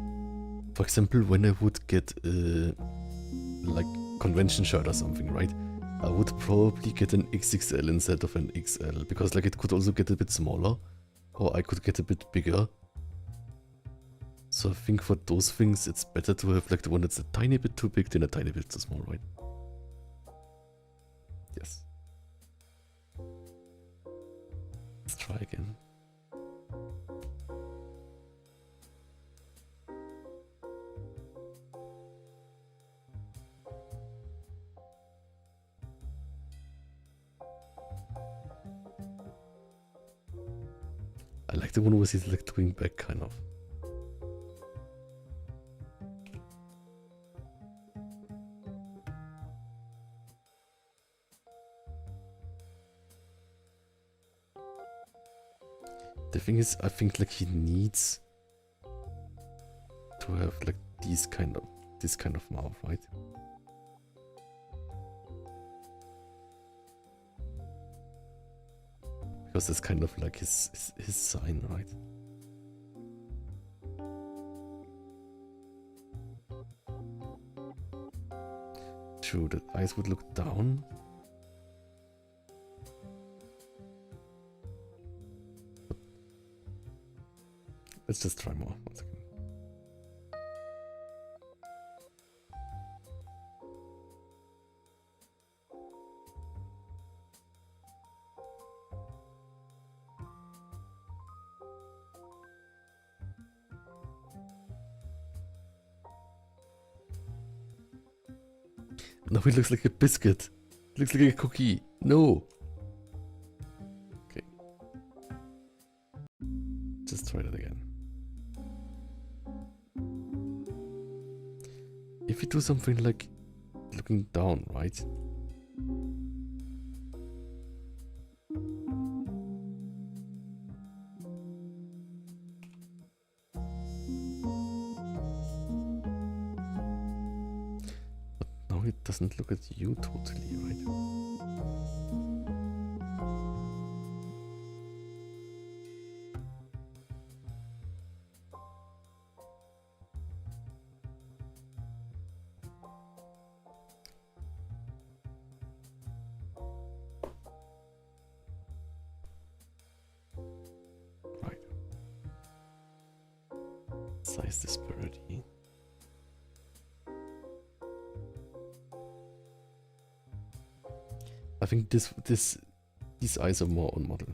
for example, when I would get like convention shirt or something, right? I would probably get an XXL instead of an XL, because like it could also get a bit smaller, or I could get a bit bigger. So I think for those things, it's better to have like the one that's a tiny bit too big than a tiny bit too small, right? Yes. Let's try again. I like the one where he's like doing back, kind of. The thing is, I think like he needs to have like this kind of mouth, right? Because it's kind of like his sign, right? True, the eyes would look down. But let's just try more. 1 second. No, it looks like a biscuit. It looks like a cookie. No. Okay. Just try that again. If you do something like looking down, right? doesn't look at you totally, right? Right. Size disparity. I think these eyes are more on model.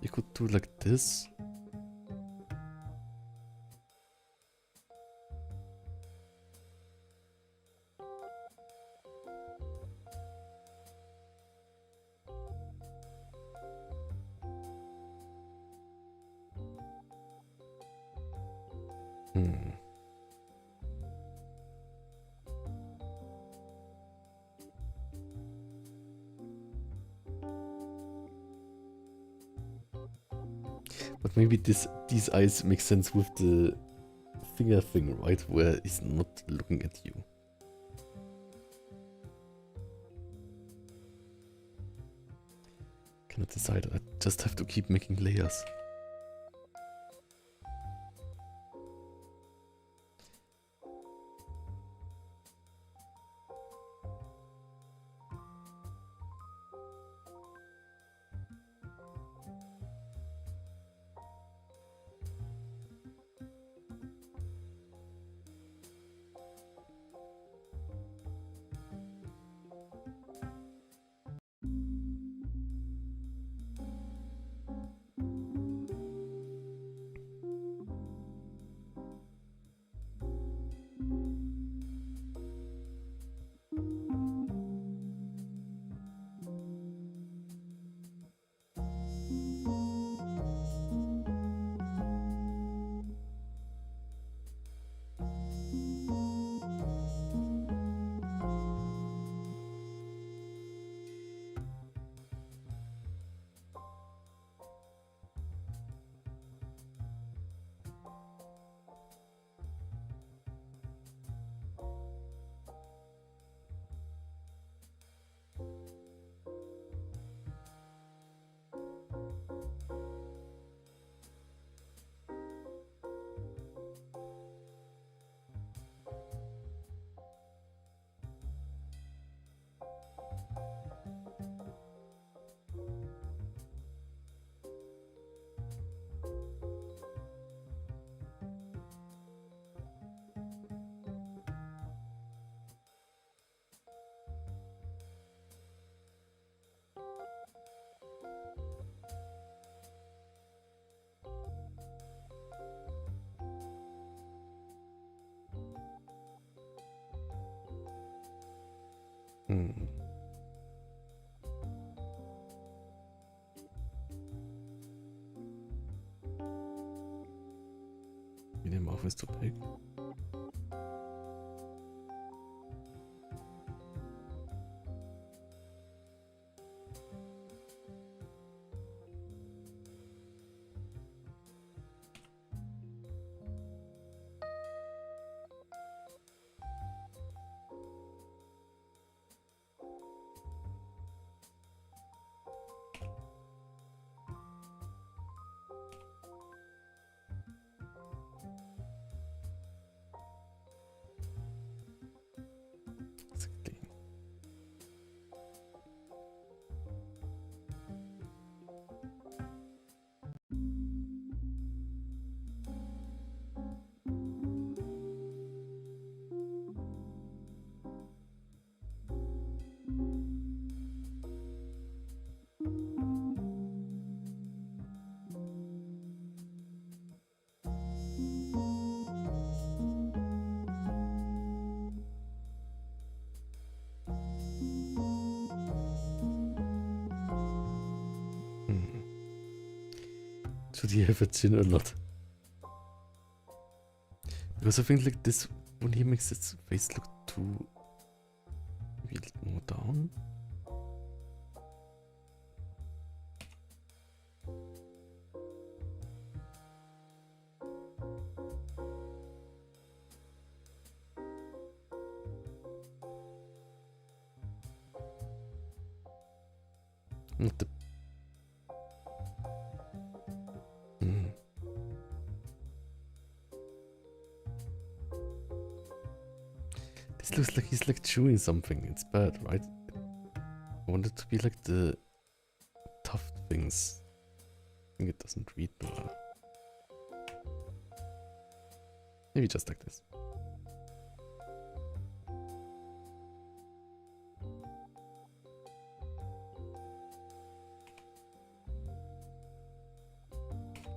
You could do like this. Hmm. But maybe these eyes make sense with the finger thing, right? Where he's not looking at you. Cannot decide. I just have to keep making layers. Hmm. Maybe the mouth is too big. Exactly. Hmm. Should he have a chin or not? Because I think like this, when he makes his face look too maybe a little more down. Not the... Hmm. This looks like he's like chewing something. It's bad, right? I want it to be like the tough things. I think it doesn't read well. Maybe just like this.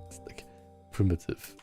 It's like primitive.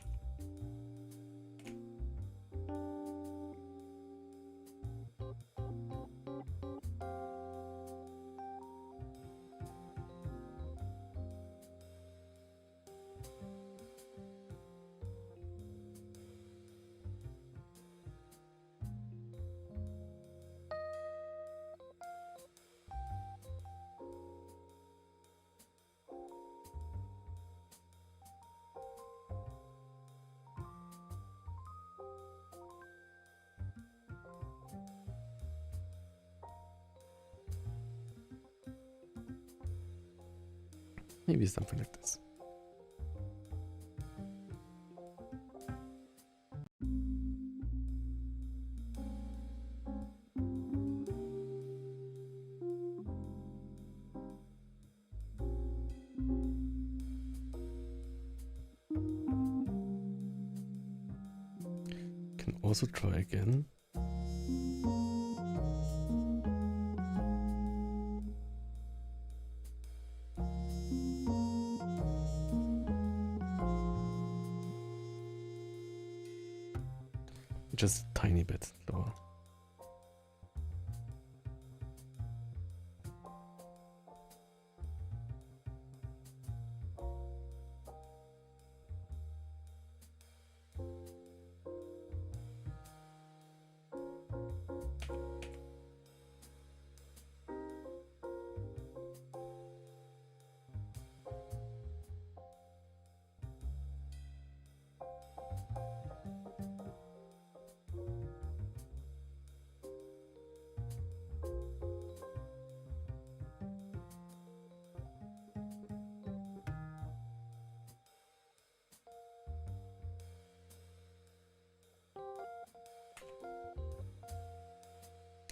Maybe something like this. Can also try again. Just a tiny bit lower.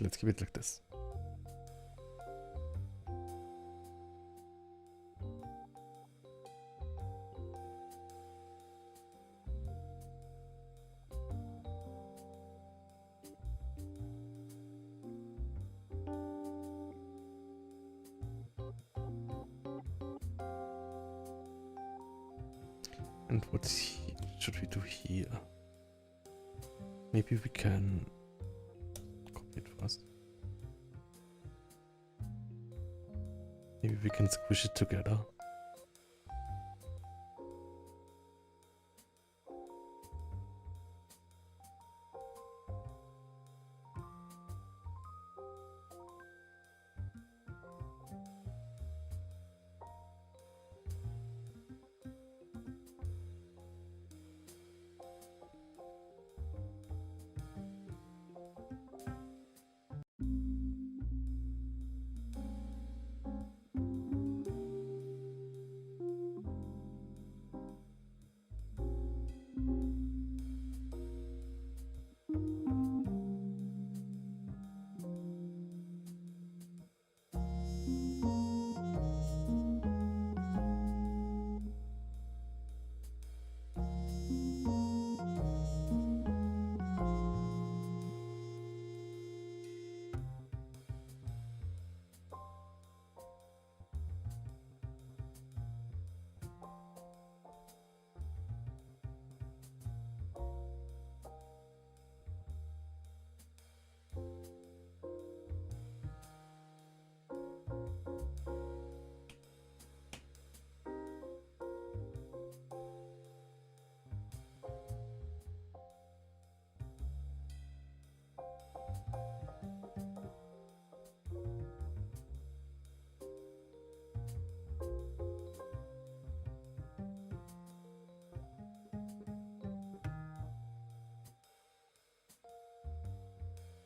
Let's keep it like this. And what should we do here? Maybe we can copy it first. Maybe we can squish it together.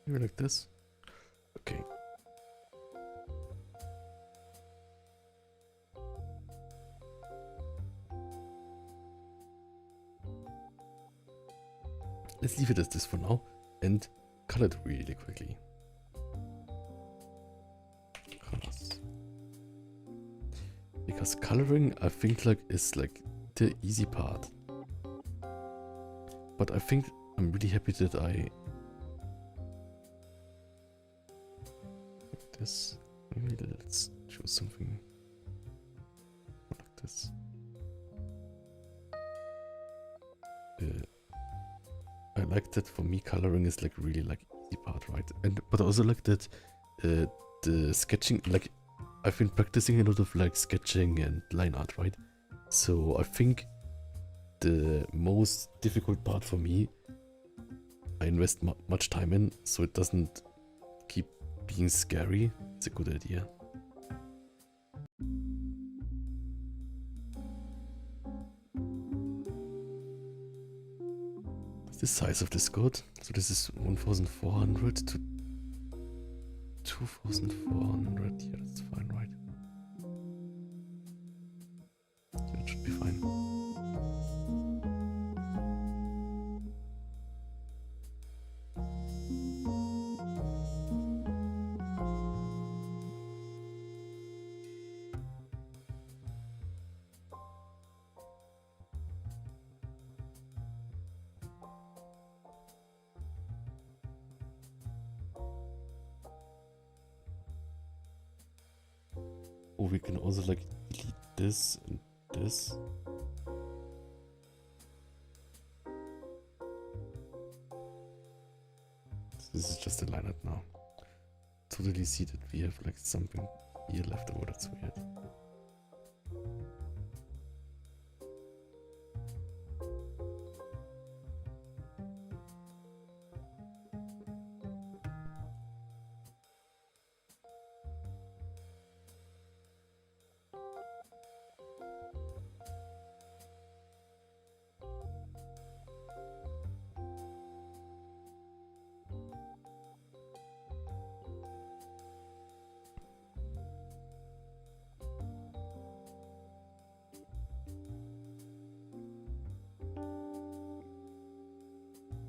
Maybe like this. Okay. let's leave it as this for now and color it really quickly. Colors. Because coloring, I think, like, is like the easy part. But I think I'm really happy that I like this. Maybe let's choose something like this. I like that for me coloring is like really like easy part, right? And but I also like that the sketching, like I've been practicing a lot of like sketching and line art, right? So I think the most difficult part for me I invest much time in, so it doesn't keep being scary. It's a good idea. The size of this good. So this is 1400 to 2400. Yeah, that's fine, right? That should be fine. Oh, we can also like delete this and this. This is just a line art now. Totally see that we have like something here left over. That's weird.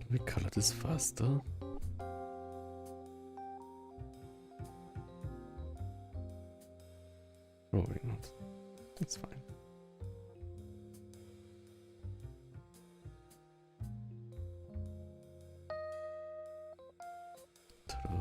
Can we color this faster? Probably not. That's fine. Ta-da.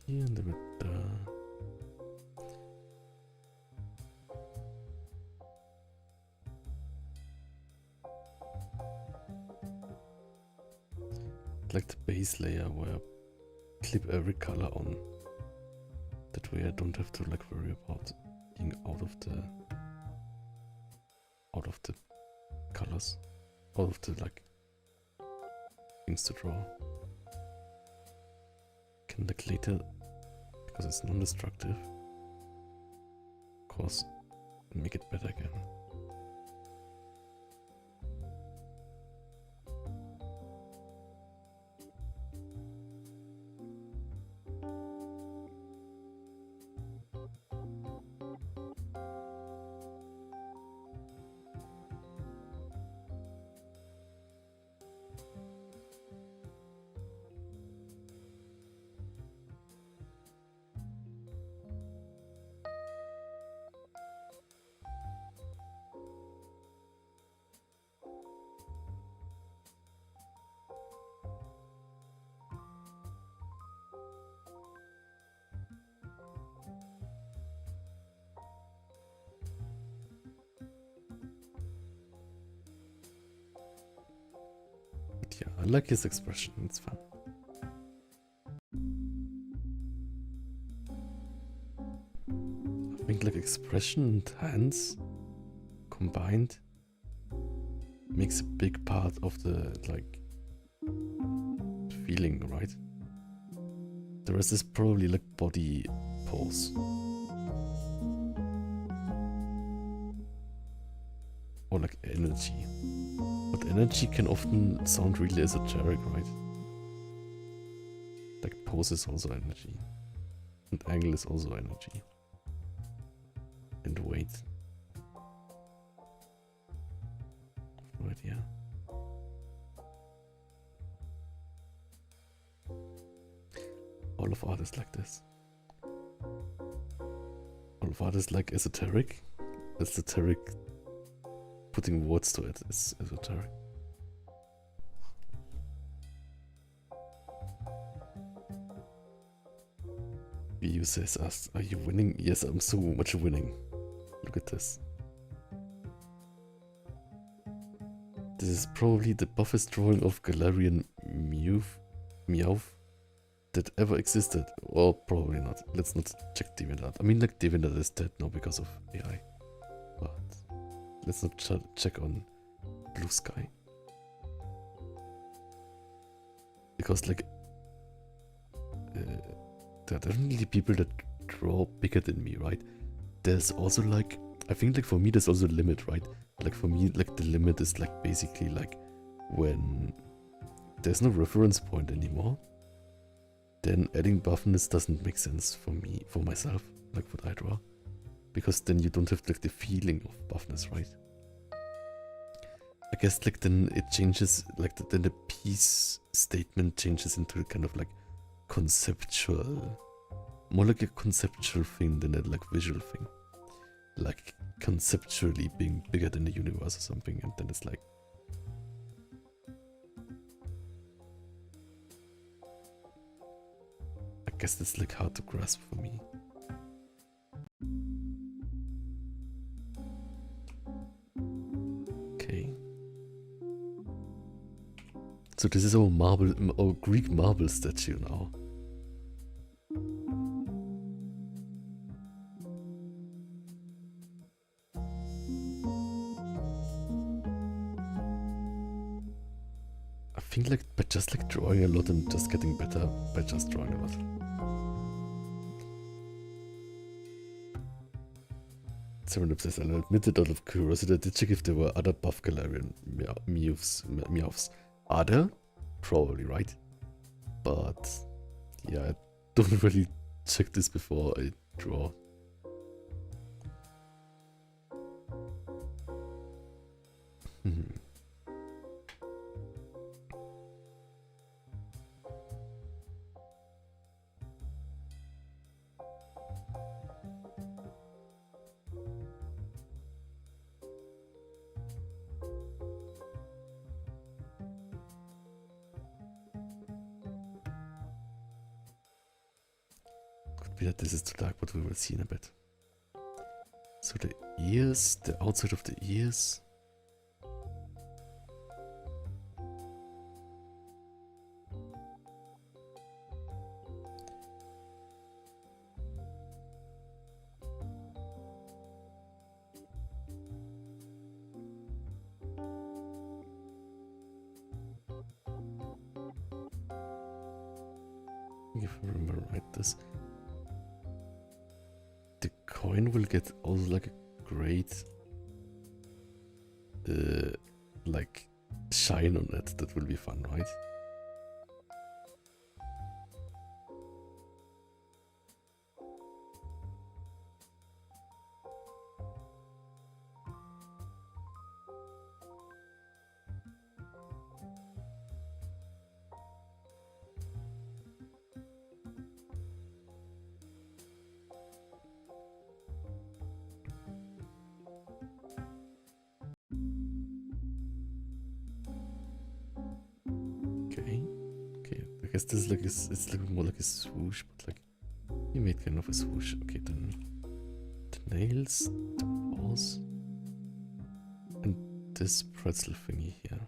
Here and a bit like the base layer where I clip every color on. That way I don't have to like worry about being out of the colors, out of the like things to draw. Can like later, because it's non-destructive, of course, make it better again. I like his expression, it's fun. I think like expression and hands combined makes a big part of the like feeling, right? The rest is probably like body pose. Or like energy. But energy can often sound really esoteric, right? Like pose is also energy. And angle is also energy. And weight. Right, yeah. All of art is like this. All of art is like esoteric. Esoteric, putting words to it is esoteric. You says us, are you winning? Yes, I'm so much winning. Look at this. This is probably the buffest drawing of Galarian Meowth that ever existed. Well, probably not. Let's not check DeviantArt. I mean, like, DeviantArt is dead now because of AI. But let's not check on Blue Sky. Because, like, there are definitely people that draw bigger than me, right? There's also, like, I think, like, for me, there's also a limit, right? Like, for me, like, the limit is, like, basically, like, when there's no reference point anymore, then adding buffness doesn't make sense for me, for myself, like what I draw. Because then you don't have, like, the feeling of buffness, right? I guess, like, then it changes, like, then the piece statement changes into kind of, like, conceptual, more like a conceptual thing than a, like, visual thing. Like, conceptually being bigger than the universe or something, and then it's like, I guess that's like hard to grasp for me. Okay. So this is our marble, our Greek marble statue now. I think like by just like drawing a lot and just getting better by just drawing a lot. Serendip says, I'll admit it out of curiosity, I did check if there were other buff Galarian Meowths. Are there? Probably, right? But yeah, I don't really check this before I draw. Could be that this is too dark, but we will see in a bit. So the ears, the outside of the ears. If I remember right, this the coin will get also like a great like shine on it. That will be fun, right? Okay, I guess this is like it's like more like a swoosh, but like you made kind of a swoosh. Okay, then the nails, the paws, and this pretzel thingy here.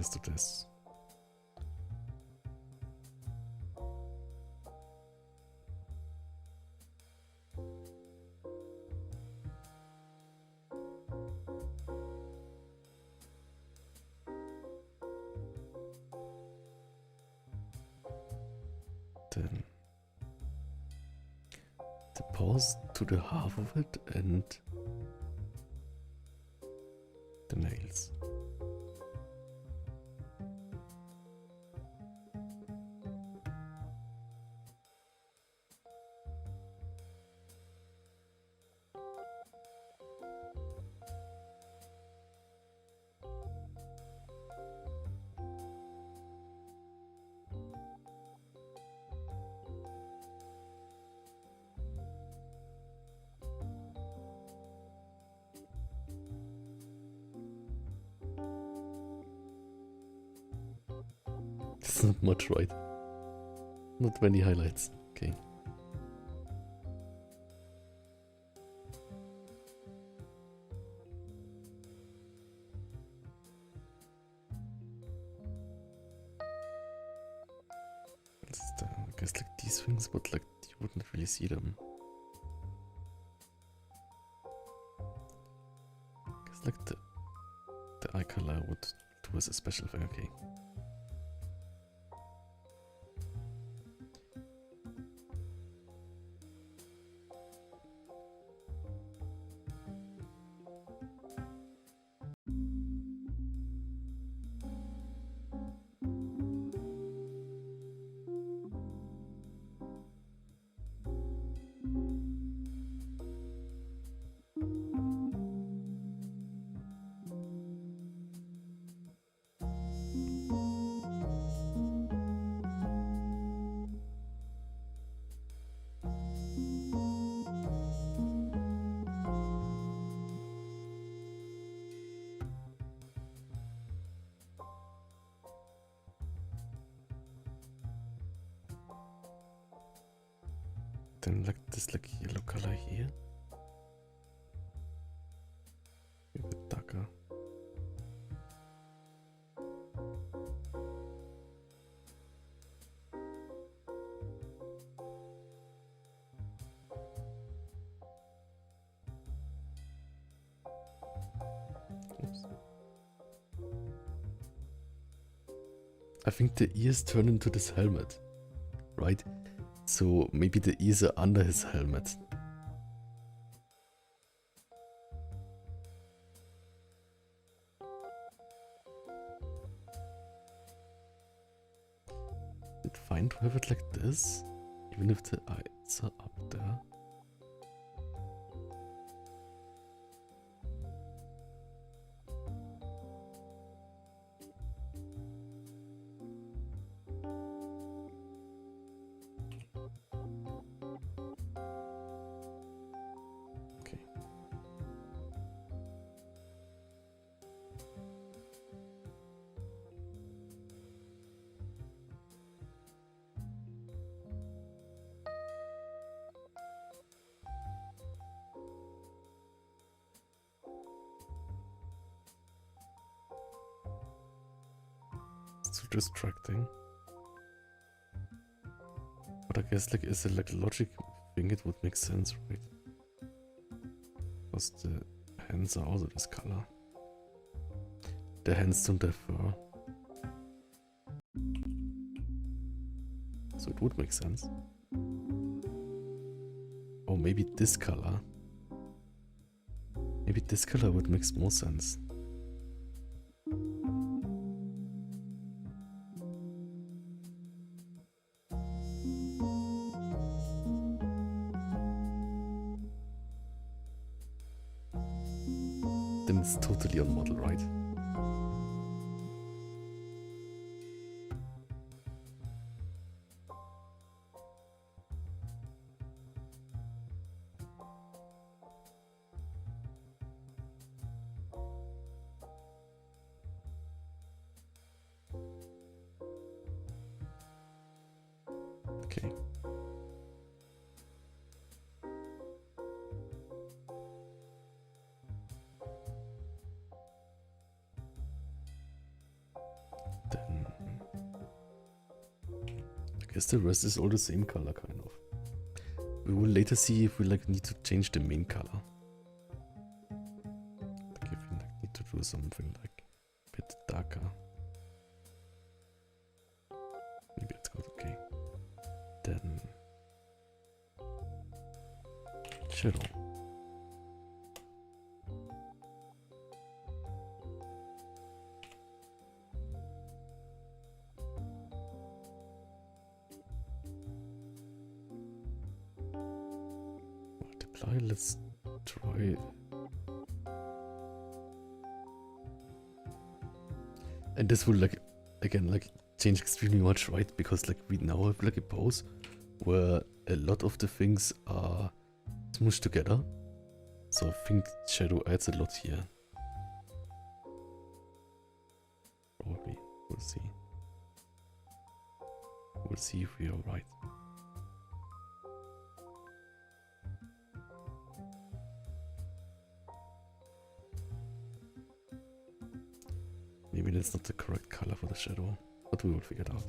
let's do this. Then the paws to the half of it and the nails. That's not much, right? Not many highlights. Okay. I guess like these things, but like you wouldn't really see them. I guess like the eye color would do as a special thing. Okay. Then like this like yellow color here. A bit darker. Oops. I think the ears turn into this helmet, right? So maybe the ears are under his helmet. It's fine to have it like this, even if the eyes are up there. So distracting. But I guess like is it like a logic thing, it would make sense, right? Because the hands are also this color. The hands don't have fur. So it would make sense. Or maybe this color. Maybe this color would make more sense. Then it's totally on model, right? Okay. guess the rest is all the same color, kind of. We will later see if we like need to change the main color. Like if we like, need to do something like a bit darker. Maybe it's good, okay. Then shadow. Multiply, let's try. And this will like again like change extremely much, right? Because like we now have like a pose where a lot of the things are smooshed together. So I think shadow adds a lot here. Probably. We'll see. We'll see if we are right. Maybe that's not the correct color for the shadow, but we will figure it out.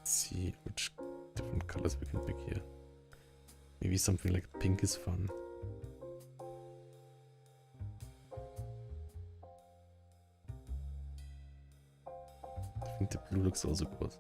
See which different colors we can pick here. Maybe something like pink is fun. I think the blue looks also good.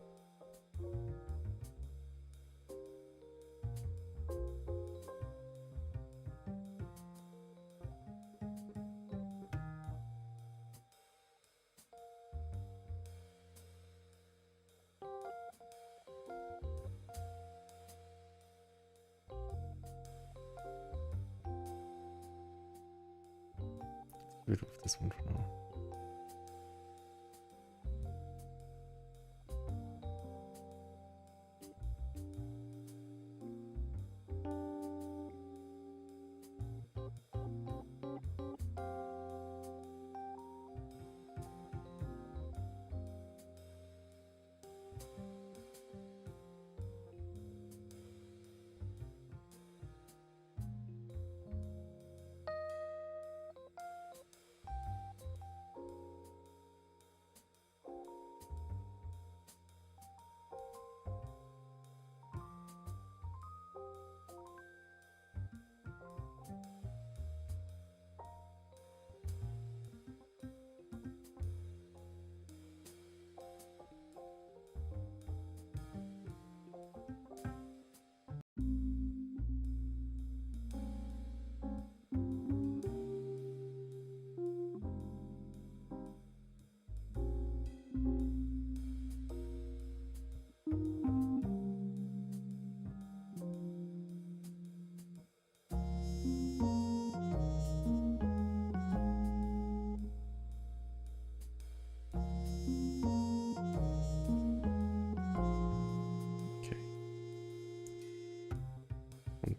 Rid of this one for now.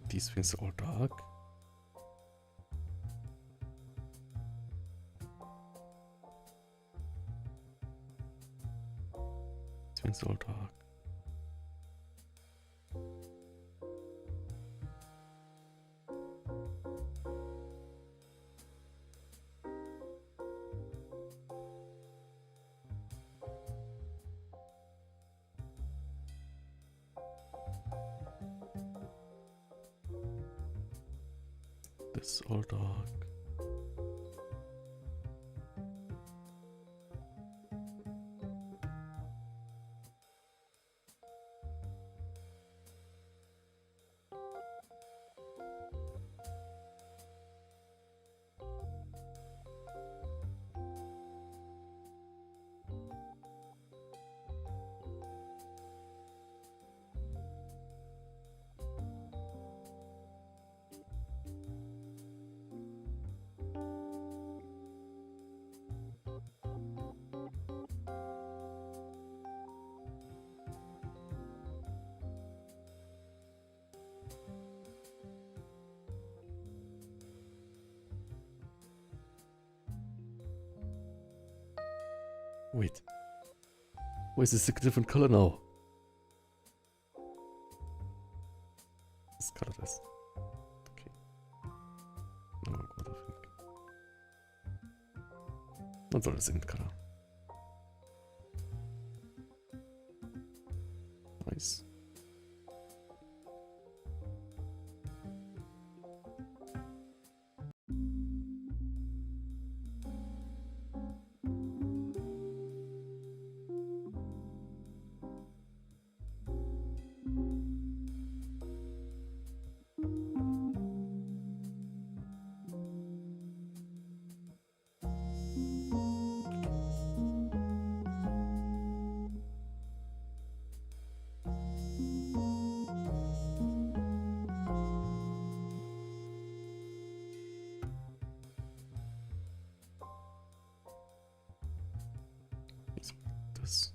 These things are all dark. These things are all dark. This is all dark. Wait. Why is this a different color now? This color is... Okay. No, what I think. That's all the same color. Nice. This.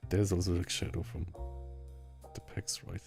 There's also a shadow from the pecs, right?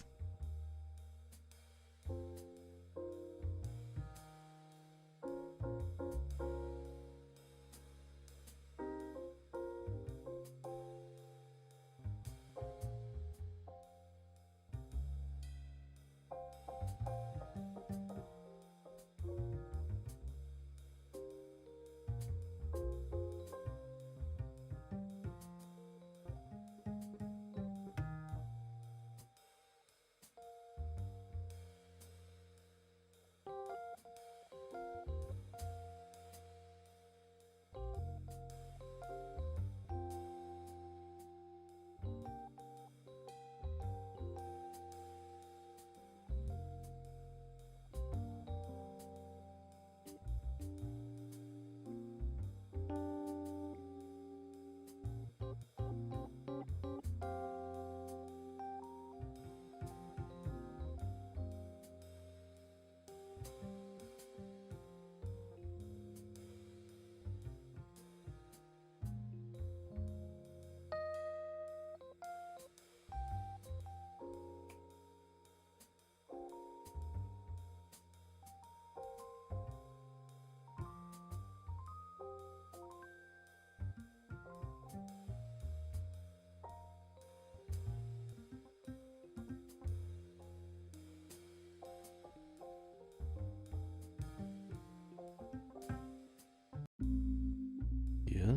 Yeah.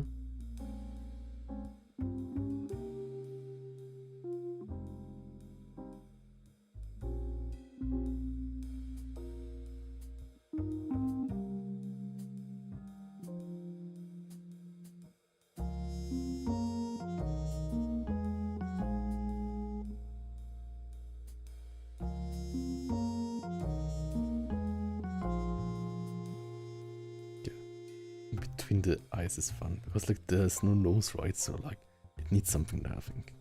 Between the eyes is fun because like there's no nose, right? So like it needs something there, I think.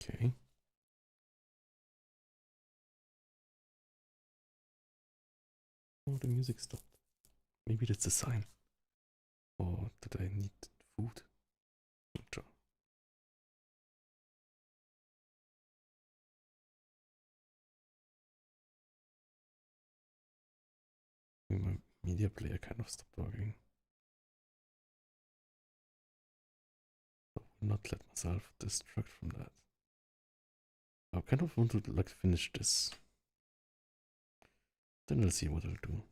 Okay. Oh, the music stopped. Maybe that's a sign. Or did I need food? Try. My media player kind of stopped working. I will not let myself distract from that. I kind of want to like finish this. Then I'll see what I'll do.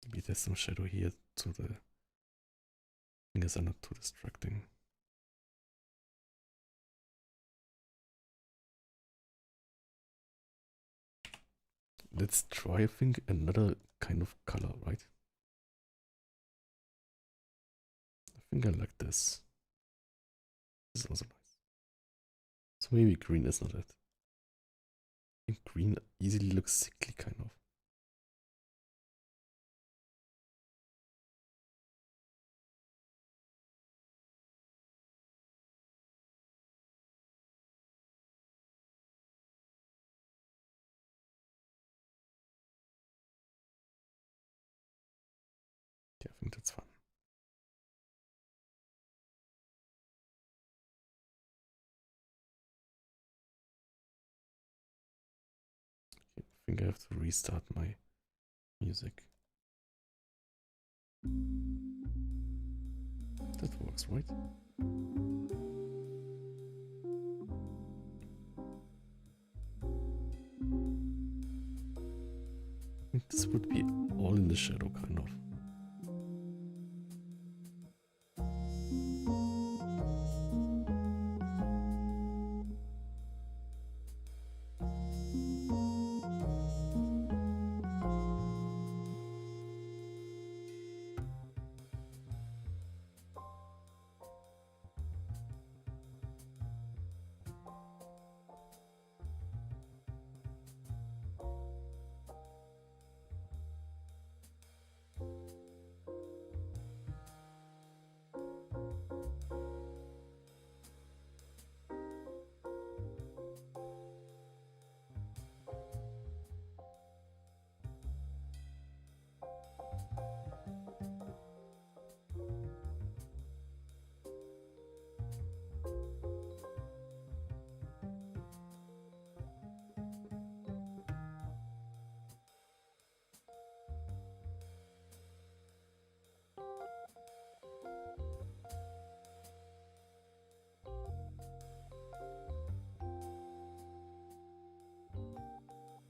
Maybe there's some shadow here so the fingers are not too distracting. Let's try, I think, another kind of color, right? I think I like this. This is also nice. So maybe green is not it. I think green easily looks sickly, kind of. Yeah, I think that's fun. Okay, I think I have to restart my music. That works, right? I think this would be all in the shadow, kind of.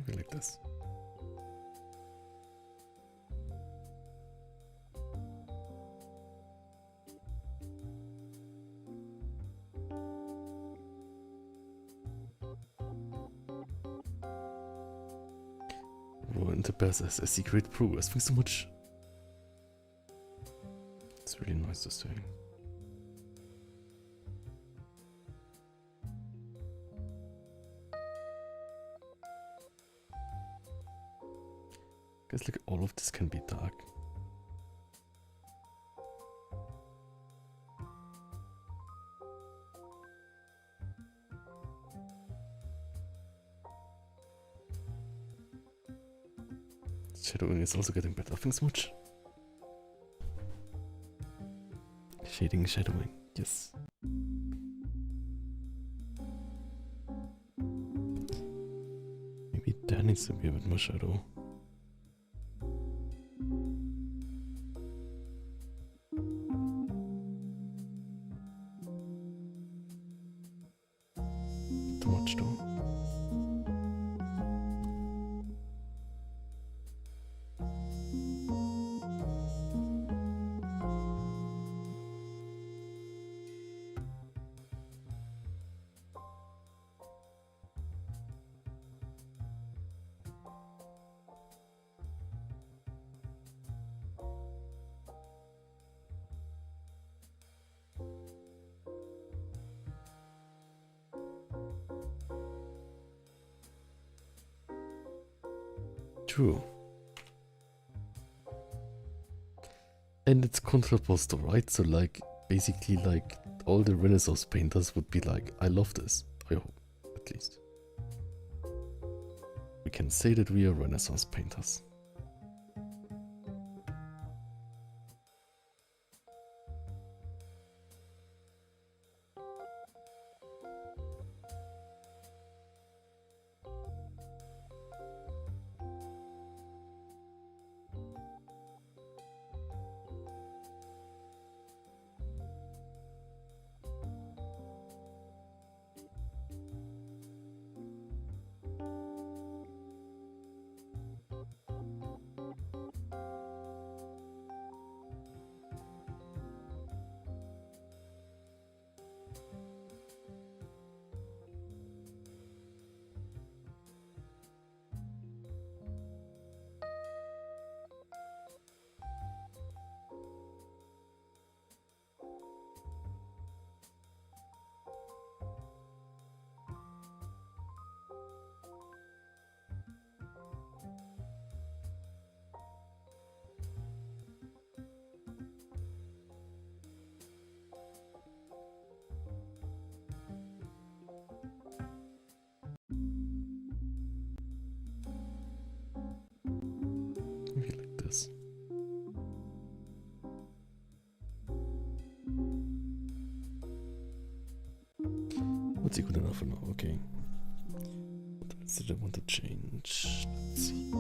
I like this. Oh, and the best is I see great progress. Thanks so much. It's really nice to see. Guess like all of this can be dark. Shadowing is also getting better. Thanks so much. Shading, shadowing. Yes. Maybe there needs to be a bit more shadow. Too much though. True. And it's contrapposto, right? So like, basically like, all the Renaissance painters would be like, I love this. I hope, at least. We can say that we are Renaissance painters. Maybe like this. What's it good enough for now? Okay. What else did I want to change? Let's see.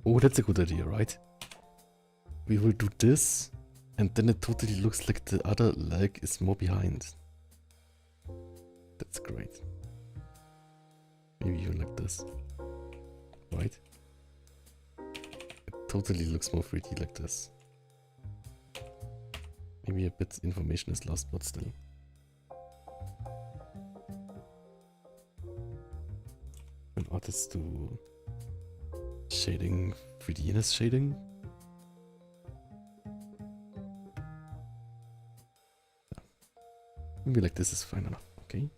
Oh, that's a good idea, right? We will do this, and then it totally looks like the other leg is more behind. That's great. Maybe even like this. Right? It totally looks more 3D like this. Maybe a bit information is lost, but still. An artist do shading, 3Dness shading. Yeah. Maybe like this is fine enough, okay?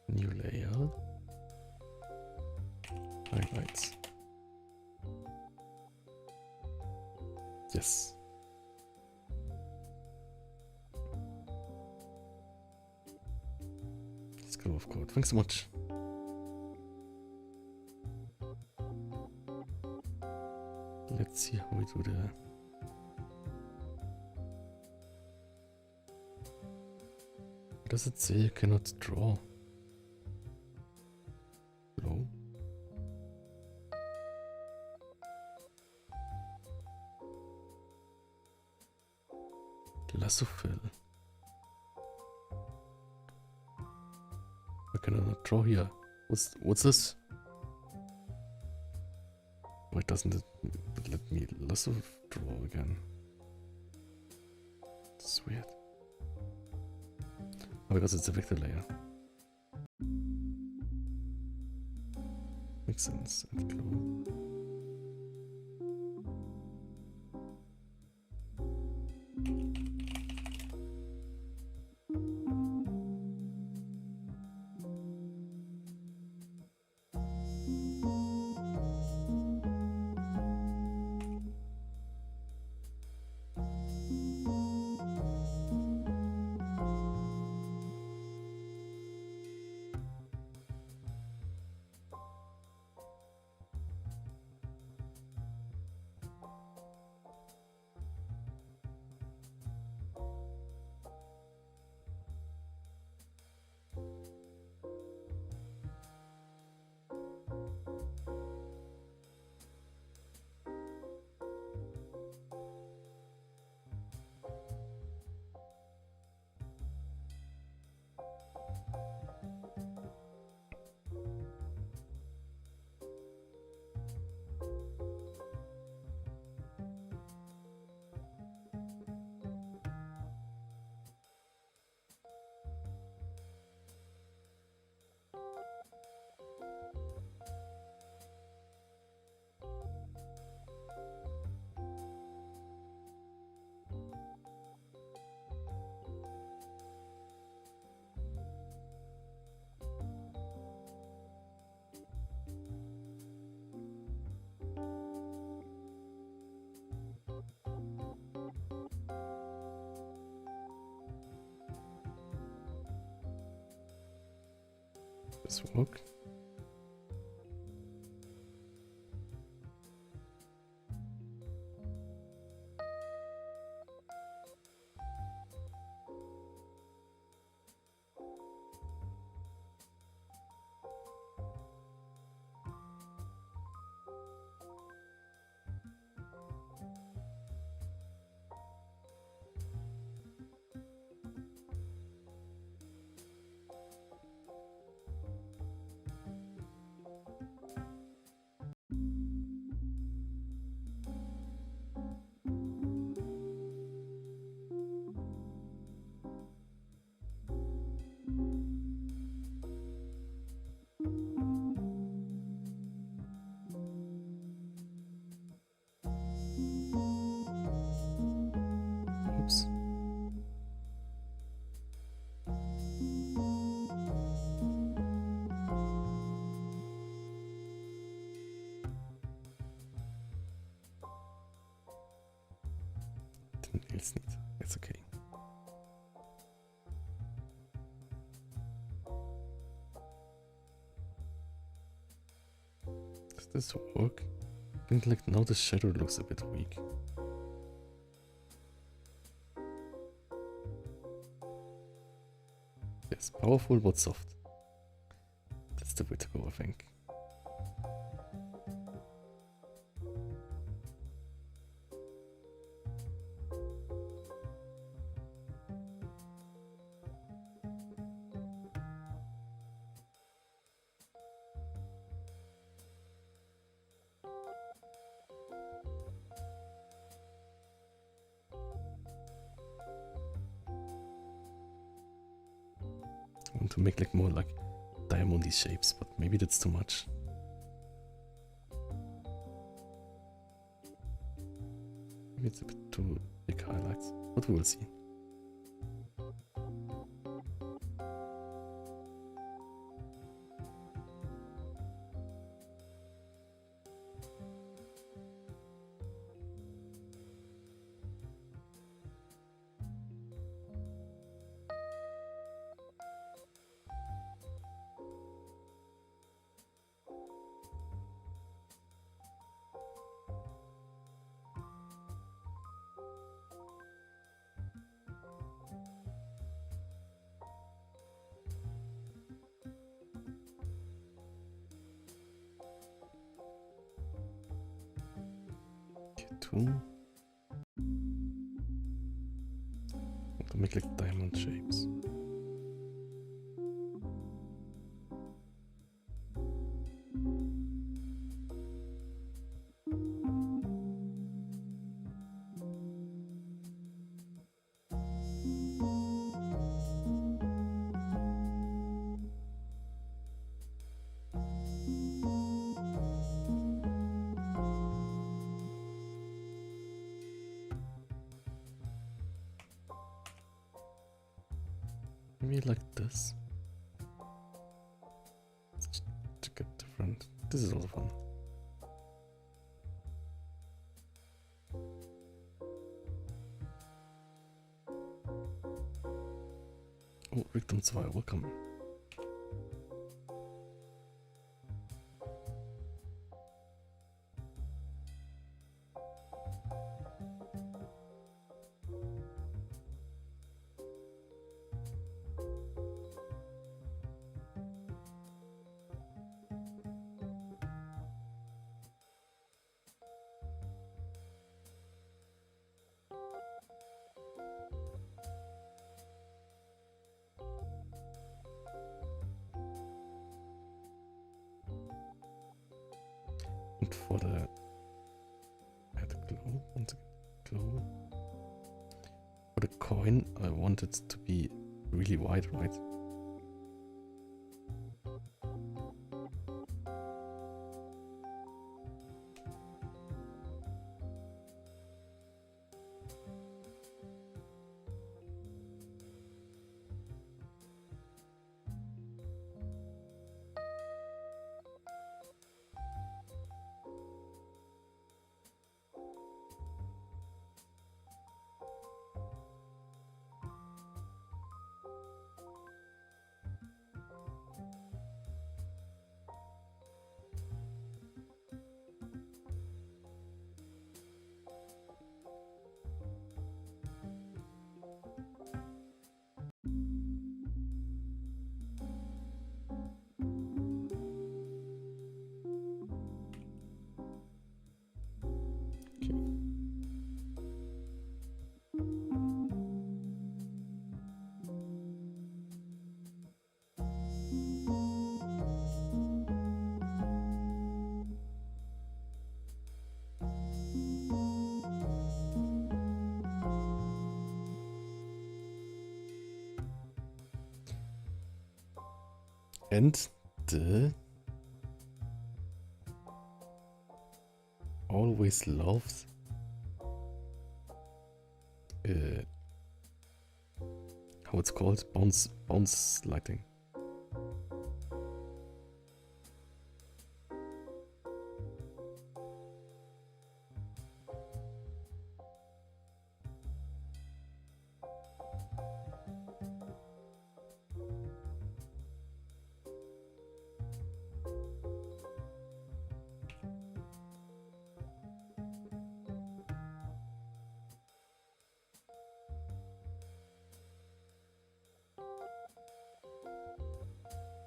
New layer. Highlights. Yes. Let's go off code. Thanks so much. Let's see how we do the... What does it say? You cannot draw. No. Lasso fill. Why can I not draw here? What's this? Why doesn't it let me lasso draw again? It's weird. Oh, because it's a vector layer. Makes sense. And glue. Does this work? Oops. Didn't nails need. It's okay. Does this work? I think like now the shadow looks a bit weak. Yes, powerful but soft. That's the way to go, I think. I want to make like more like diamondy shapes, but maybe that's too much. Maybe it's a bit too big highlights, but we will see. Two. To make like diamond shapes. Maybe like this. To get different. This is also fun. Oh, Victim 2, welcome. And for the add glow, once again, glow. For the coin, I want it to be really wide, right? And the always loves how it's called, bounce lighting.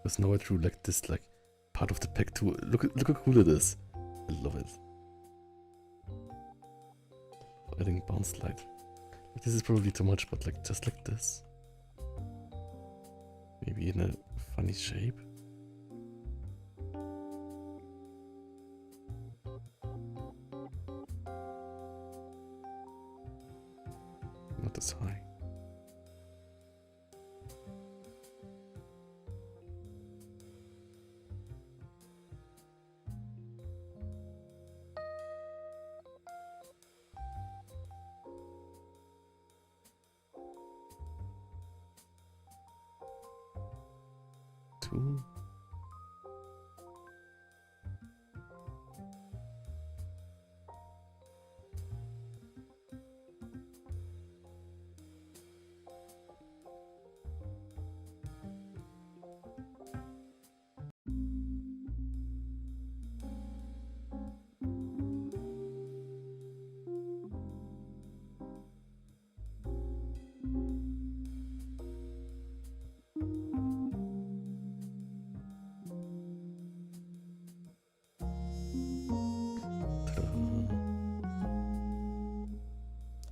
Because now I drew like this, like part of the pack too. Look how cool it is. I love it. Adding bounce light. Like, this is probably too much, but like just like this. Maybe in a funny shape. Not as high. Two.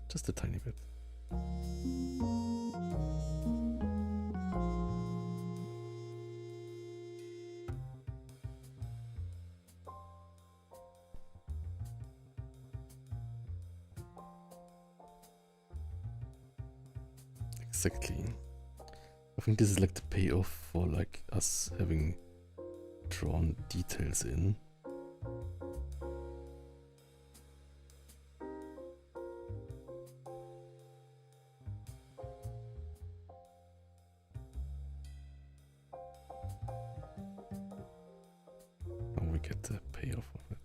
Just a tiny bit. Exactly. I think this is like the payoff for like us having drawn details in. And we get the payoff of it.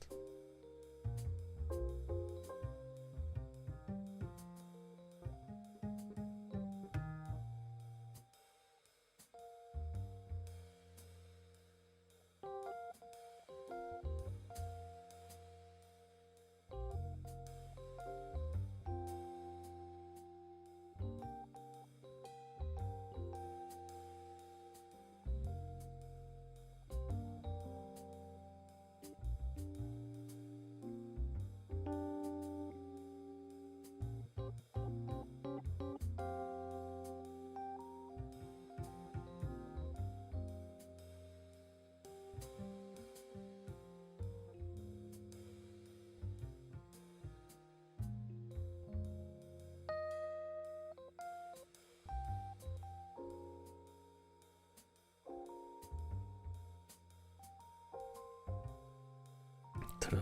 Ta-da.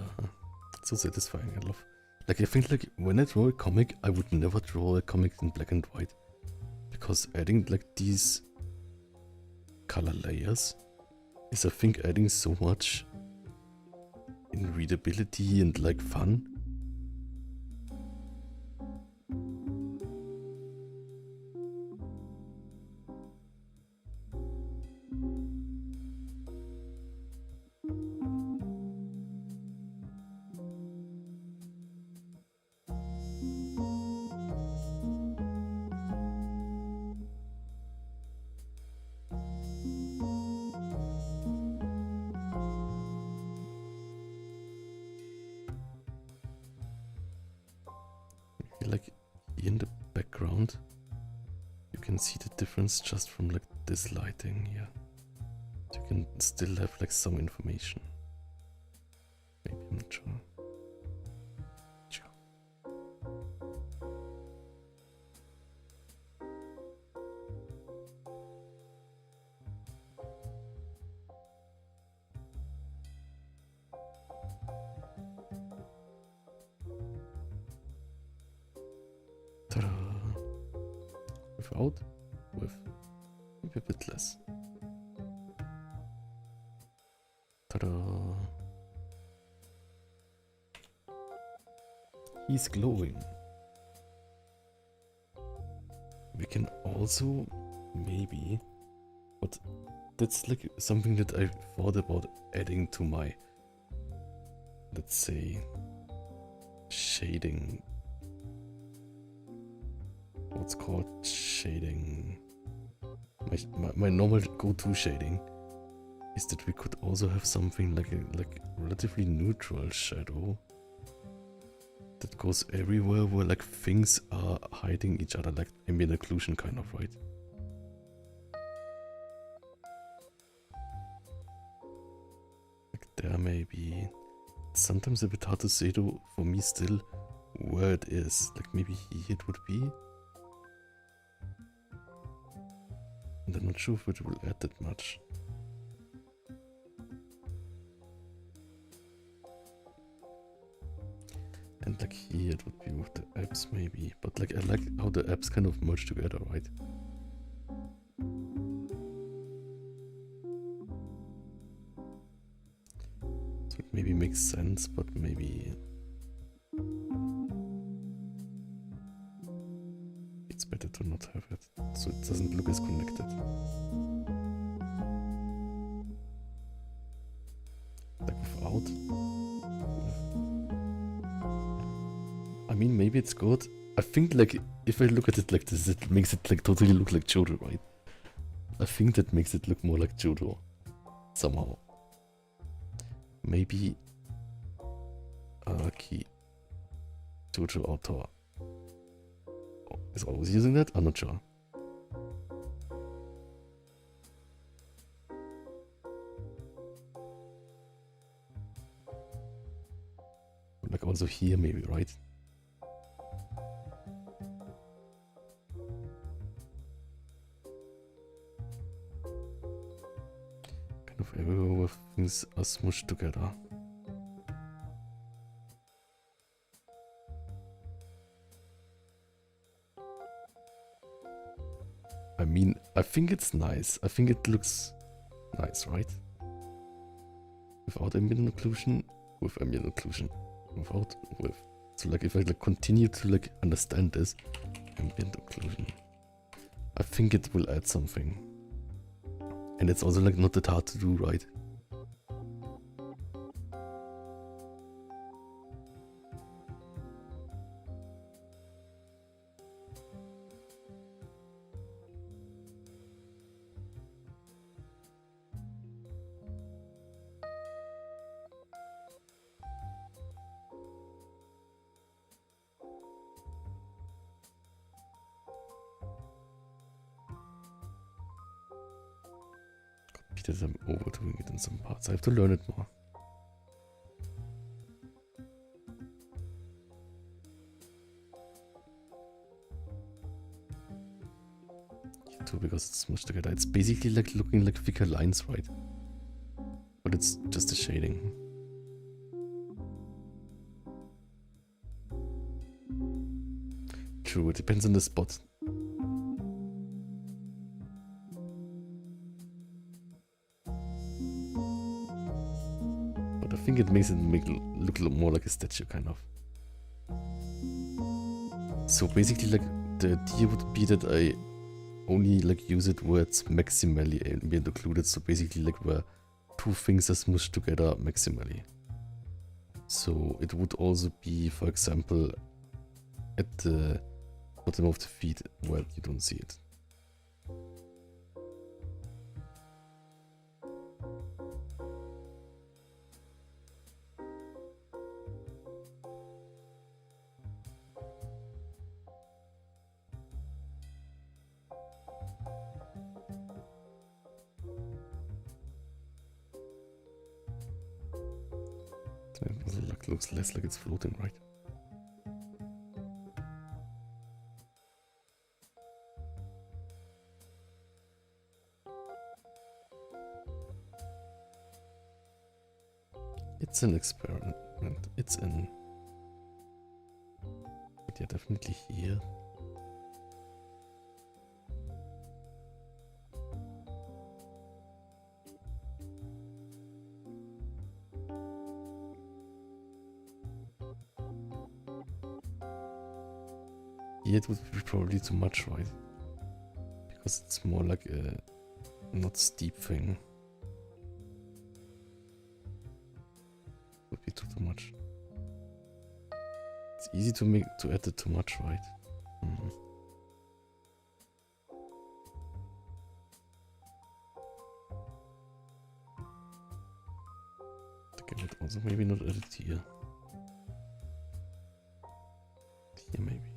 So satisfying, I love. Like, I think like when I draw a comic, I would never draw a comic in black and white. Because adding like these color layers is, I think, adding so much in readability and like fun. Like in the background, you can see the difference just from like this lighting here. So you can still have like some information. Maybe, I'm not sure. without, with, maybe a bit less. Ta-da! He's glowing. We can also, maybe, but that's like something that I thought about adding to my, let's say, shading. What's called shading? My normal go-to shading is that we could also have something like a relatively neutral shadow that goes everywhere where like things are hiding each other, like ambient occlusion kind of, right? Like there maybe. Sometimes a bit hard to say though, for me still, where it is. Like maybe here it would be. And I'm not sure if it will add that much. And like here it would be with the apps maybe. But like I like how the apps kind of merge together, right? So it maybe makes sense, but maybe it's better to not have it, so it doesn't look as connected. Like without. I mean, maybe it's good. I think like if I look at it like this, it makes it like totally look like Jodo, right? I think that makes it look more like Jodo somehow. Maybe key Jodo author is always using that? I'm not sure. Like also here maybe, right? Kind of everywhere where things are smushed together. I mean, I think it's nice. I think it looks nice, right? Without ambient occlusion, with ambient occlusion. Without, with. So like if I like continue to like understand this, ambient occlusion, I think it will add something. And it's also like not that hard to do, right? That I'm overdoing it in some parts. I have to learn it more. Here too, because it's smushed together. It's basically like looking like thicker lines, right? But it's just a shading. True, it depends on the spot. I think it makes it look more like a statue, kind of. So basically, like, the idea would be that I only, like, use it where it's maximally ambient occluded. So basically, like, where two things are smushed together maximally. So it would also be, for example, at the bottom of the feed where you don't see it. It looks less like it's floating, right? It's an experiment. It's in. But yeah, definitely here. Here it would be probably too much, right? Because it's more like a not steep thing. Would be too much. It's easy to add it too much, right? Mm. Okay, but also maybe not add it here. Here maybe.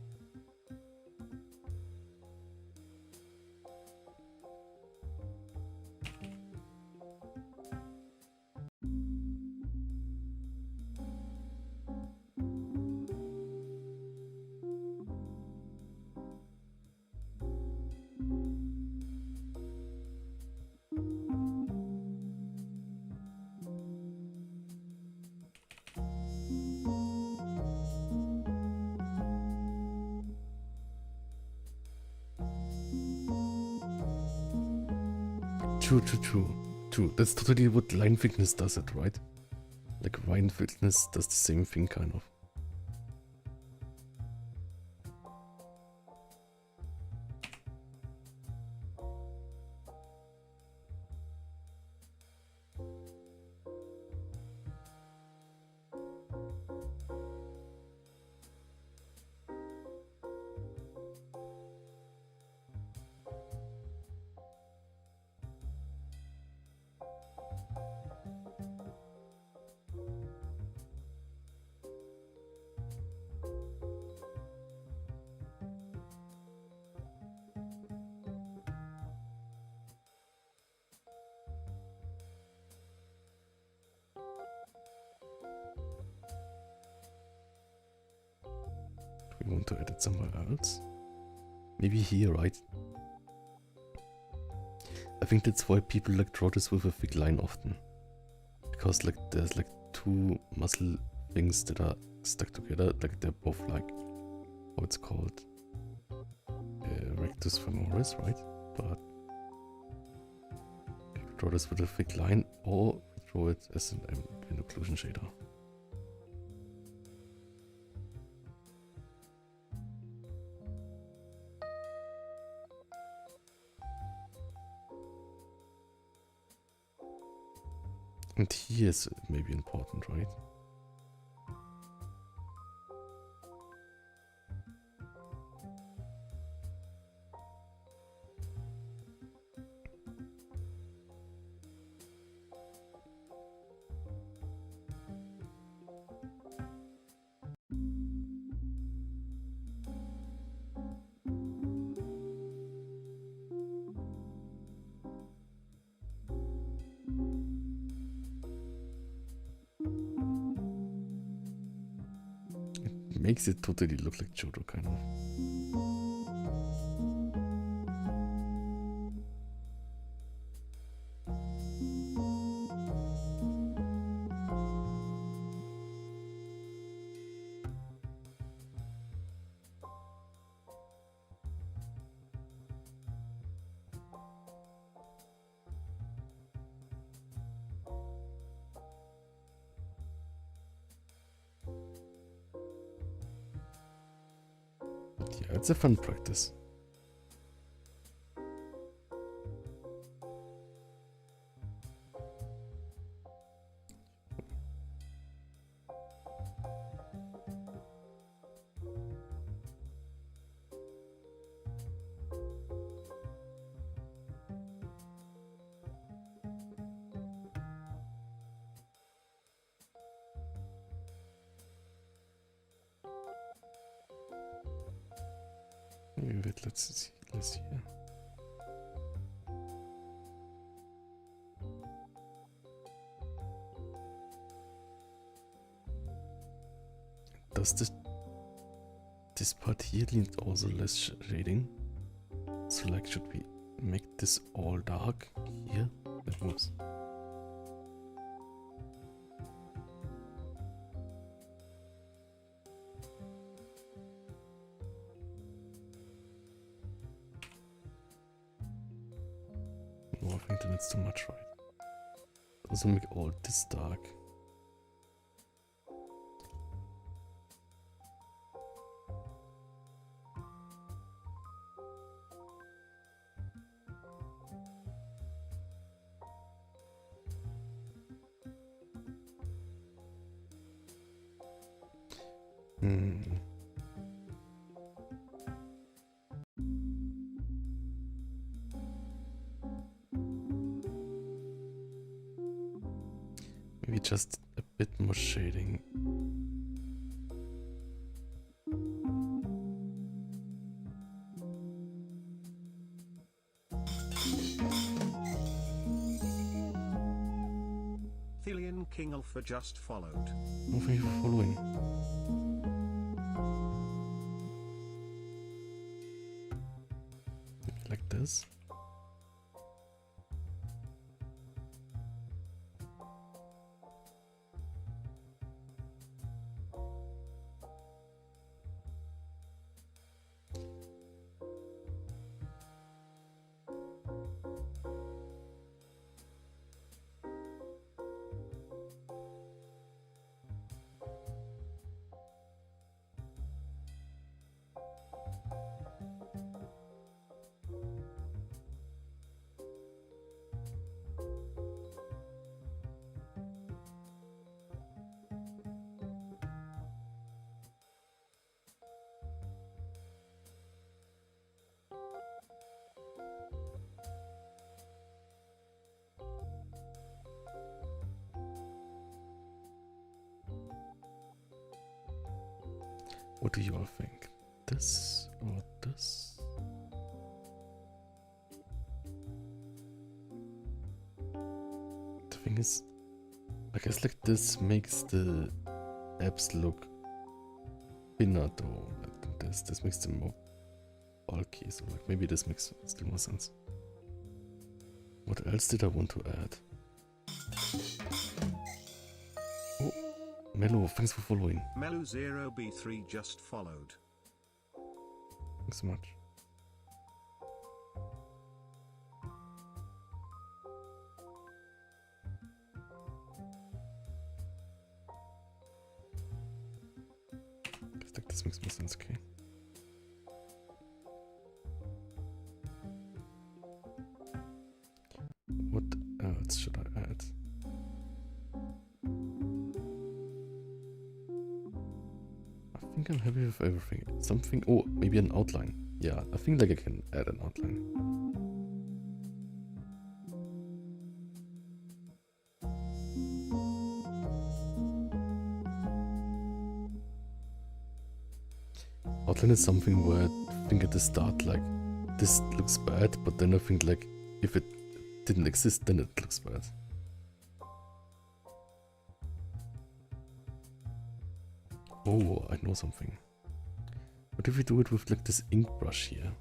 True. That's totally what line thickness does it, right? Like line thickness does the same thing, kind of. We want to add it somewhere else. Maybe here, right? I think that's why people like draw this with a thick line often. Because like there's like two muscle things that are stuck together, like they're both like, how it's called, rectus femoris, right? But people draw this with a thick line, or draw it as an occlusion shader. And here is maybe important, right? Makes it totally look like Jodo, kind of. Yeah, it's a fun practice. Wait, let's see. Let's see here. Does this part here need also less shading? So like, should we make this all dark here? That was. No, I think that's too much, right? Also make all this dark. Hmm. Maybe just a bit more shading. Thelian King Alpha just followed. Oh, thank you for following. Like this. What do you all think? This or this? The thing is, I guess like this makes the abs look thinner though. Like this makes them more bulky, so like maybe this makes still more sense. What else did I want to add? Oh, Melo, thanks for following. Melu0B3 just followed. Thanks so much. Guess like this makes more sense, okay. What else should I add? I think I'm happy with everything. Something, oh, maybe an outline. Yeah, I think like I can add an outline. Outline is something where I think at the start like this looks bad, but then I think like if it didn't exist, then it looks bad. Oh, I know something. What if we do it with like this ink brush here?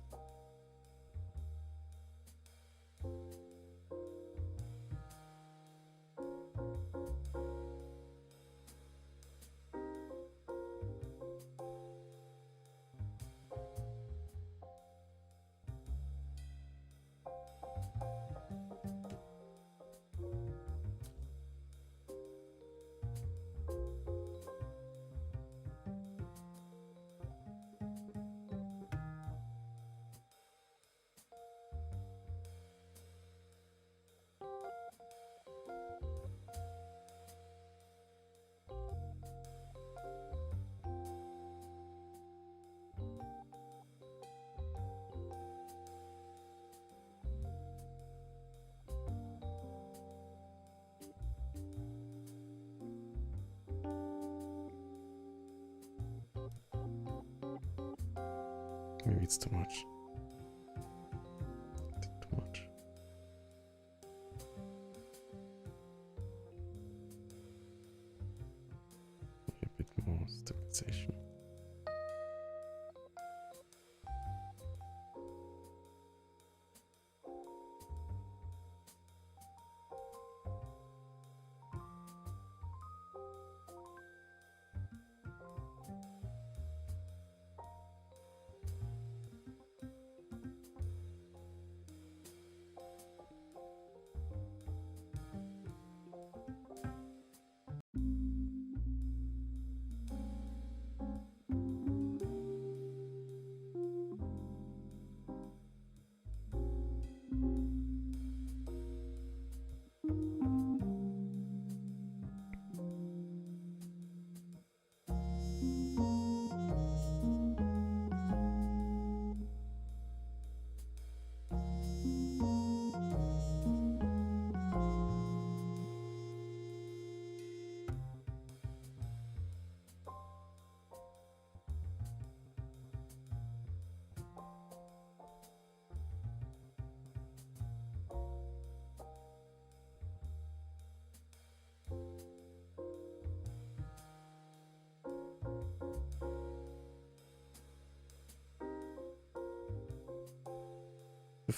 Maybe it's too much. Too much. Maybe a bit more stabilization.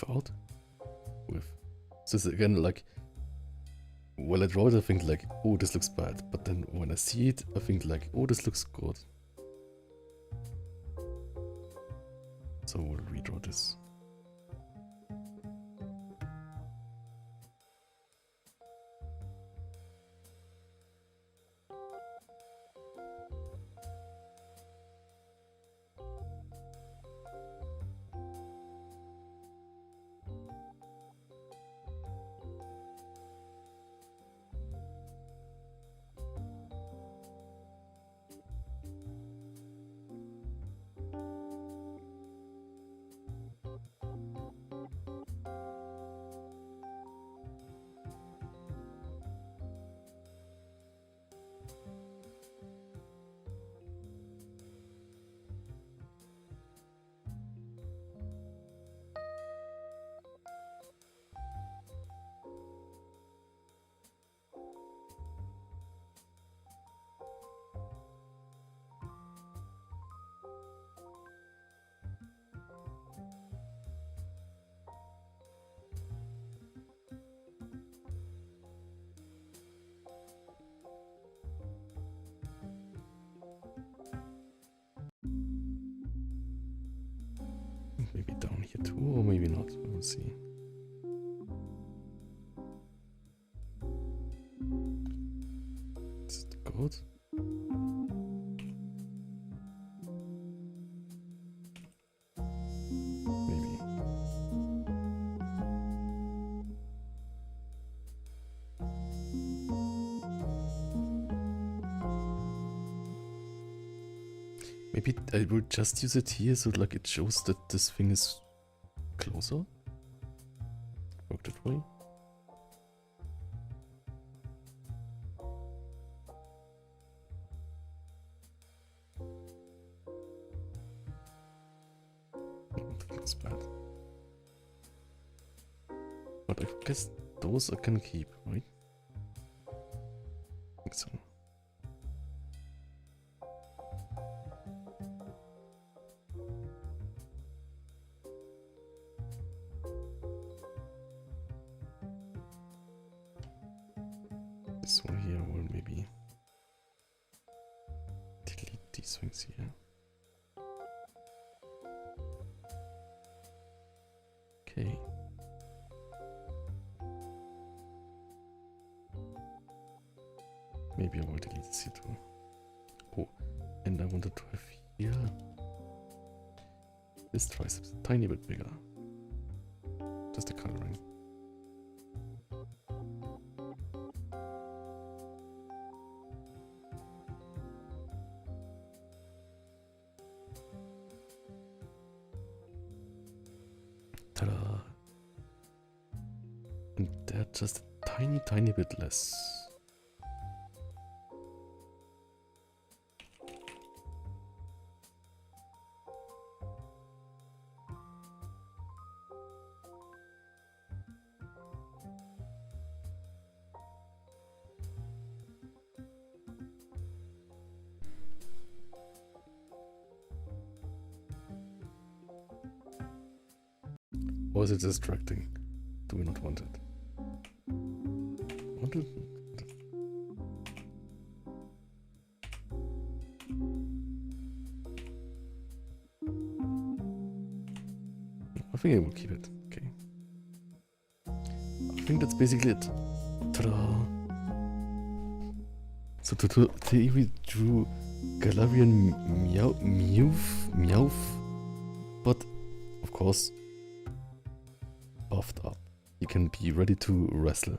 without. With. So it's again like, when I draw it, I think like, oh, this looks bad. But then when I see it, I think like, oh, this looks good. So we'll redraw this. Maybe down here too, or maybe not. We'll see. Is it good? Maybe. Maybe I will just use it here so like it shows that this thing is closer. Work that way. That's bad. But I guess those I can keep, right? I think so. This one here will maybe delete these things here. Okay. Maybe I will delete this here too. Oh, and I wanted to have here this triceps a tiny bit bigger. Just the coloring. Ta-da! And they're just a tiny bit less. Or is it distracting? Do we not want it? Want it? I think I will keep it. Okay. I think that's basically it. Ta-da! So today we drew Galarian Meowth, but of course buffed up. You can be ready to wrestle.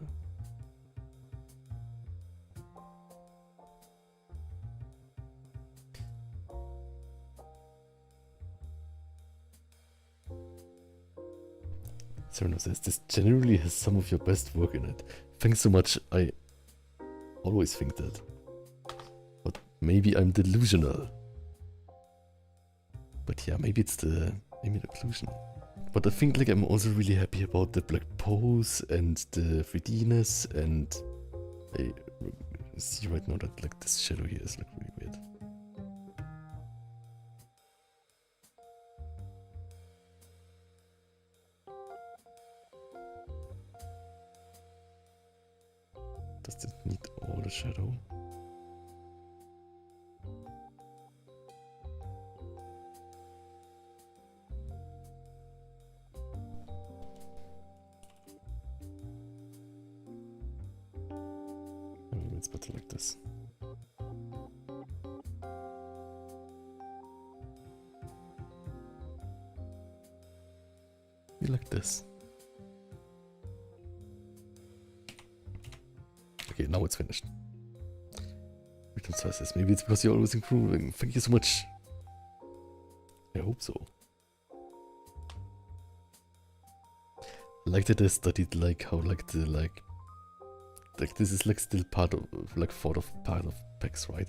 Cyrano says, this generally has some of your best work in it. Thanks so much, I always think that. But maybe I'm delusional. But yeah, maybe it's the illusion. But I think like I'm also really happy about the black pose and the 3D-ness, and I see right now that like this shadow here is like really weird. Does it need all the shadow? Maybe it's better like this. Maybe like this. Okay, now it's finished. Return sizes. Maybe it's because you're always improving. Thank you so much. I hope so. I like that I studied like how like the like this is like still part of like part of PEX, right?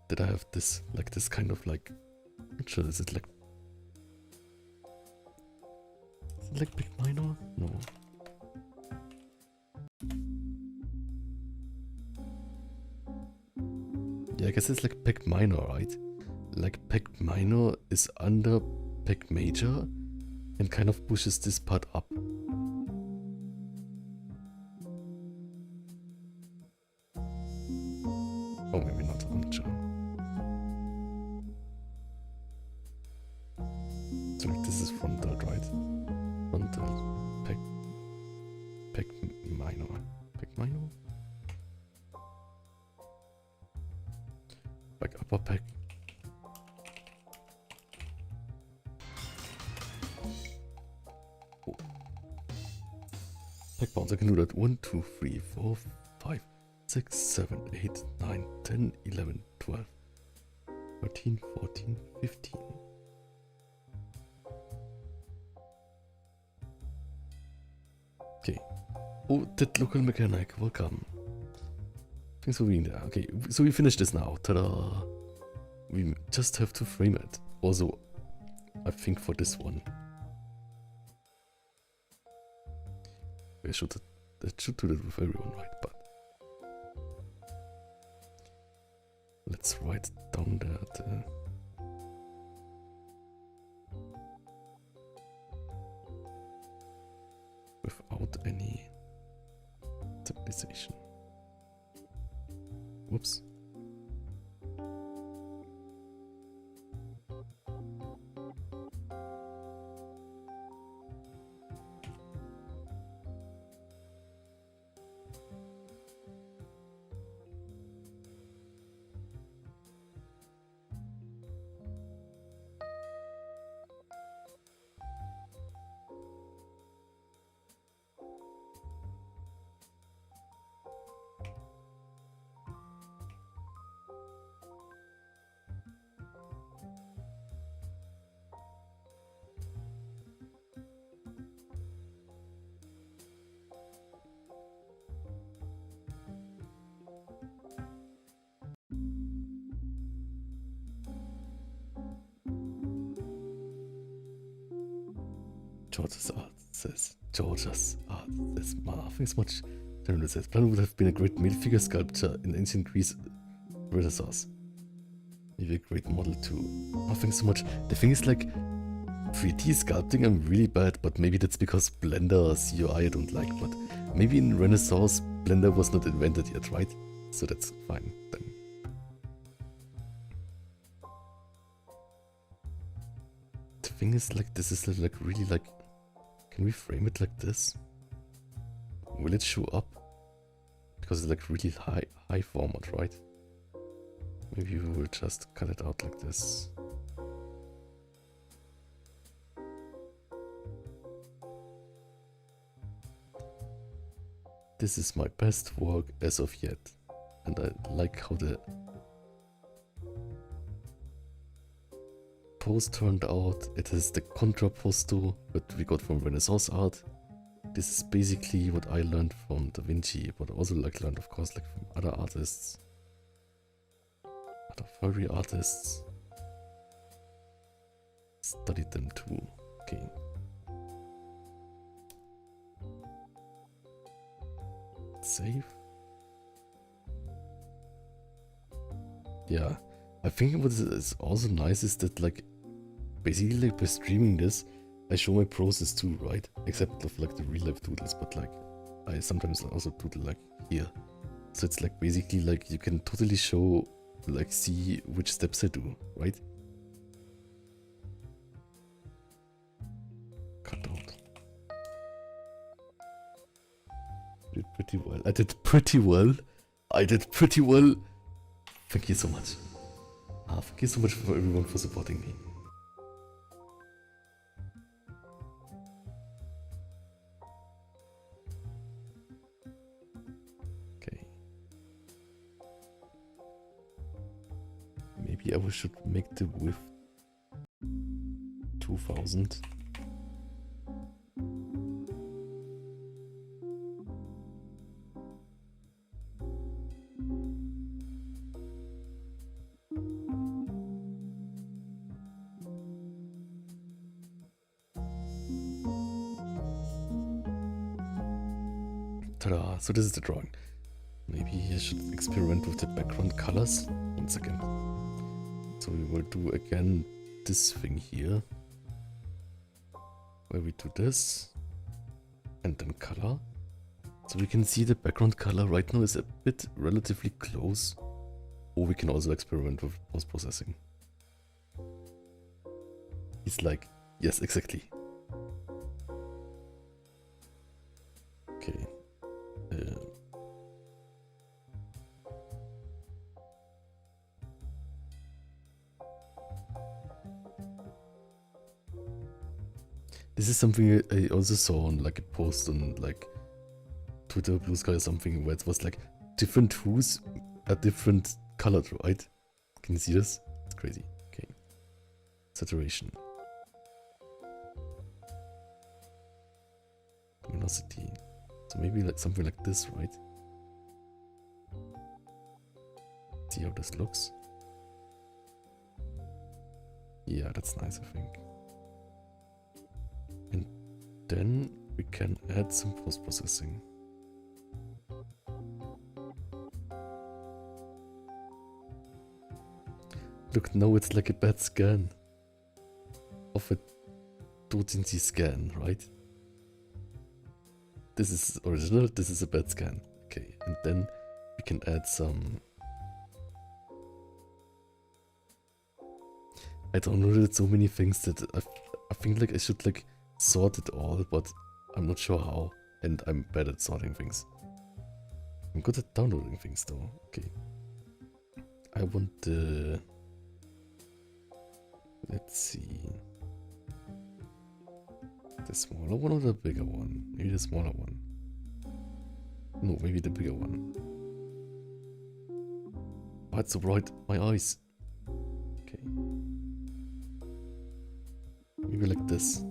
That I have this like this kind of like sure is it like big minor? No. Yeah, I guess it's like PEG minor, right? Like PEG minor is under PEG major and kind of pushes this part up. Oh, maybe not, I'm not sure. So like this is frontal, right? Frontal, PEG minor. PEG minor? Like upper PEG. Oh. PEG bounds, I can do that. 1, 2, 3, 4, 5, 6, 7, 8, 9, 10, 11, 12, 13, 14, 15. Okay. Oh, that local mechanic, welcome. Thanks for being there. Okay, so we finished this now. Ta-da! We just have to frame it. Also, I think for this one. I should do that with everyone, right? But let's write down that without any stabilization. Whoops. George's art says thanks much. General says Plan would have been a great male figure sculpture in ancient Greece Renaissance. Maybe a great model too. Oh, thanks so much. The thing is like 3D sculpting I'm really bad, but maybe that's because Blender CUI I don't like, but maybe in Renaissance Blender was not invented yet, right? So that's fine then. The thing is like this is like really like, can we frame it like this? Will it show up? Because it's like really high format, right? Maybe we will just cut it out like this. This is my best work as of yet. And I like how the pose turned out. It is the contrapposto that we got from Renaissance art. This is basically what I learned from Da Vinci, but also like learned of course like from other artists. Other furry artists. Studied them too. Okay. Save. Yeah. I think what is also nice is that like basically like by streaming this I show my process too, right? Except of like the real life doodles, but like I sometimes also doodle like here So it's like basically like you can totally show, like see which steps I do, right? Cut out. Did pretty well. I did pretty well. I did pretty well. Thank you so much. Thank you so much for everyone for supporting me. Okay. Maybe I should make the width 2000. Ta-da! So this is the drawing. Maybe I should experiment with the background colors. 1 second. So we will do again this thing here. Where we do this. And then color. So we can see the background color right now is a bit relatively close. Or we can also experiment with post-processing. It's like, yes, exactly. Okay. This is something I also saw on like a post on like Twitter, Blue Sky or something, where it was like different hues are different colored, right? Can you see this? It's crazy. Okay. Saturation. Luminosity. So maybe like something like this, right? See how this looks. Yeah, that's nice, I think. And then we can add some post-processing. Look, now it's like a bad scan of a 2D scan, right? This is original, this is a bad scan. Okay, and then we can add some... I don't know, there's so many things that I think like I should like sort it all, but I'm not sure how. And I'm bad at sorting things. I'm good at downloading things though. Okay. I want the... Let's see. The smaller one or the bigger one? Maybe the smaller one. No, maybe the bigger one. Oh, it's so bright. My eyes. Okay. Maybe like this.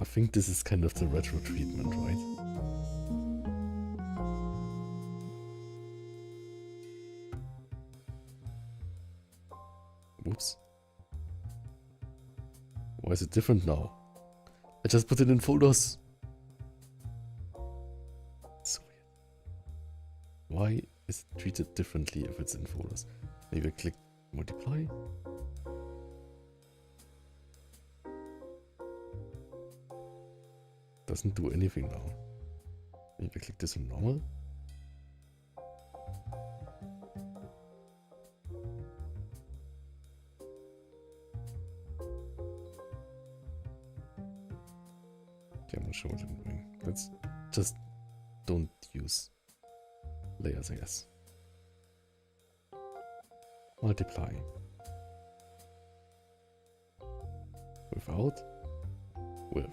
I think this is kind of the retro treatment, right? Whoops. Why is it different now? I just put it in folders. So weird. Why is it treated differently if it's in folders? Maybe I click multiply. Doesn't do anything now. Maybe I click this on normal. Okay, I'm not sure what I'm doing. Let's just don't use layers, I guess. Multiply. Without. With.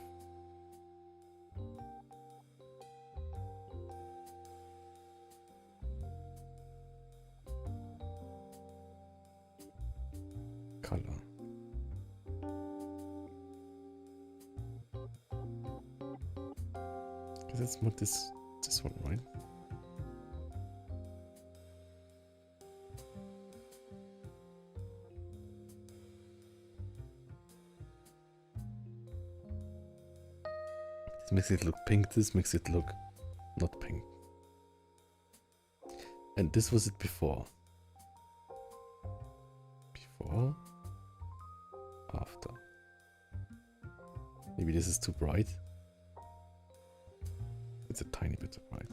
Color. Because that's what this one, right? This makes it look pink, this makes it look not pink. And this was it before. Before. After. Maybe this is too bright. It's a tiny bit too bright.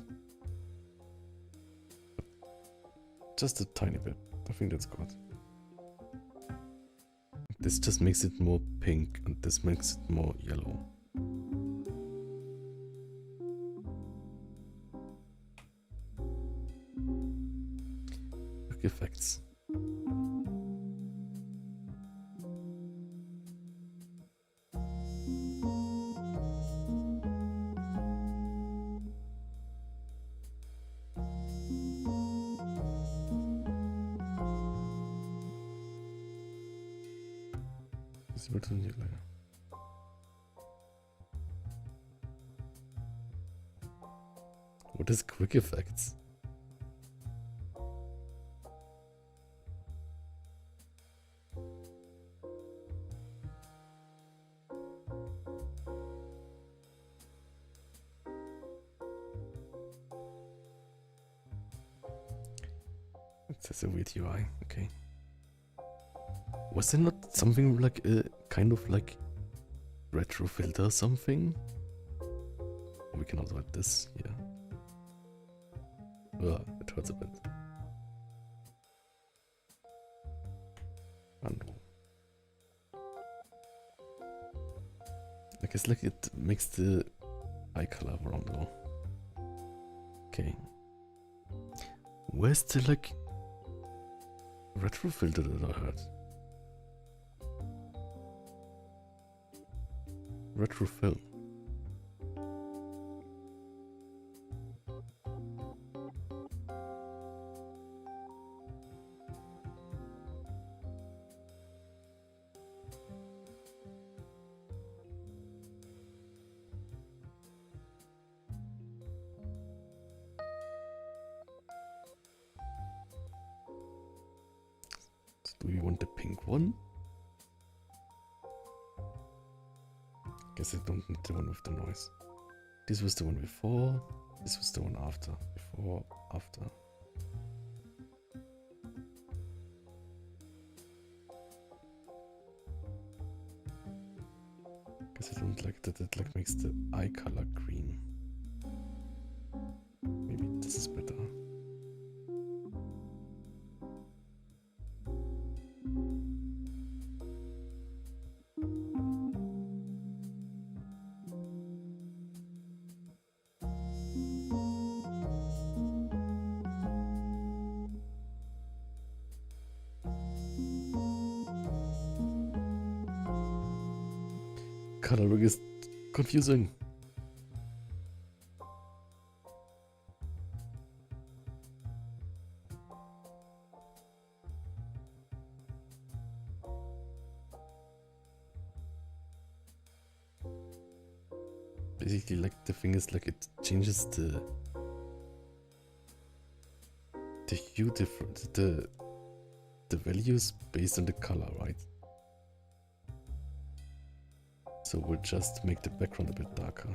Just a tiny bit. I think that's good. This just makes it more pink and this makes it more yellow. Quick effects. What is quick effects? That's a weird UI, okay. Was there not something like a kind of like retro filter or something? We can also add this here. It hurts a bit. Undo. I guess like it makes the eye color wrong though. Okay. Where's the like retro filter that I heard? Retro film. Do we want the pink one? Guess I don't need the one with the noise. This was the one before. This was the one after. Before, after. Guess I don't like that it like makes the eye color green. Maybe this is better. Coloring is confusing. Basically, like the thing is, like it changes the hue difference, the values based on the color, right? So we'll just make the background a bit darker.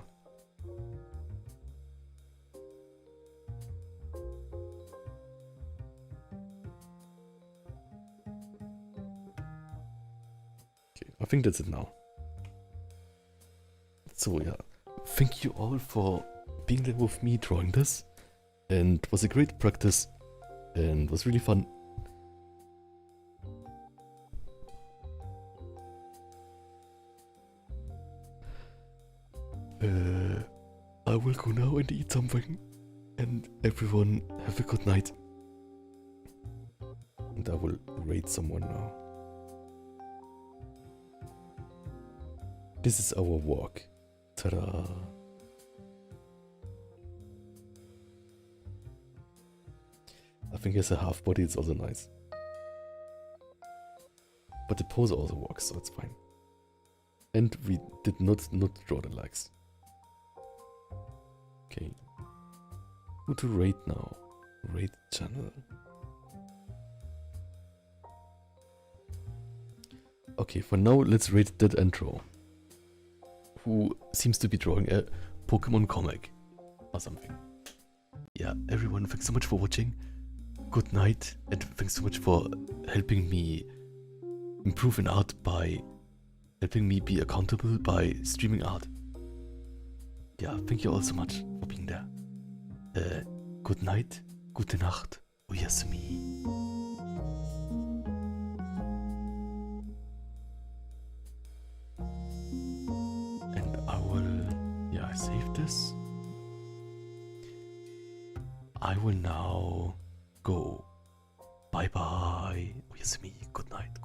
Okay, I think that's it now. So yeah, thank you all for being there with me drawing this. And it was a great practice and was really fun. I will go now and eat something, and everyone have a good night. And I will rate someone now. This is our walk. Ta-da! I think as a half body it's also nice. But the pose also works, so it's fine. And we did not draw the legs. Okay. Who to rate now? Rate channel. Okay, for now let's rate that intro. Who seems to be drawing a Pokemon comic or something. Yeah, everyone, thanks so much for watching. Good night, and thanks so much for helping me improve in art by helping me be accountable by streaming art. Yeah, thank you all so much for being there. Good night, gute Nacht, Oyasumi. And I will, yeah, I saved this. I will now go. Bye bye. Oyasumi, good night.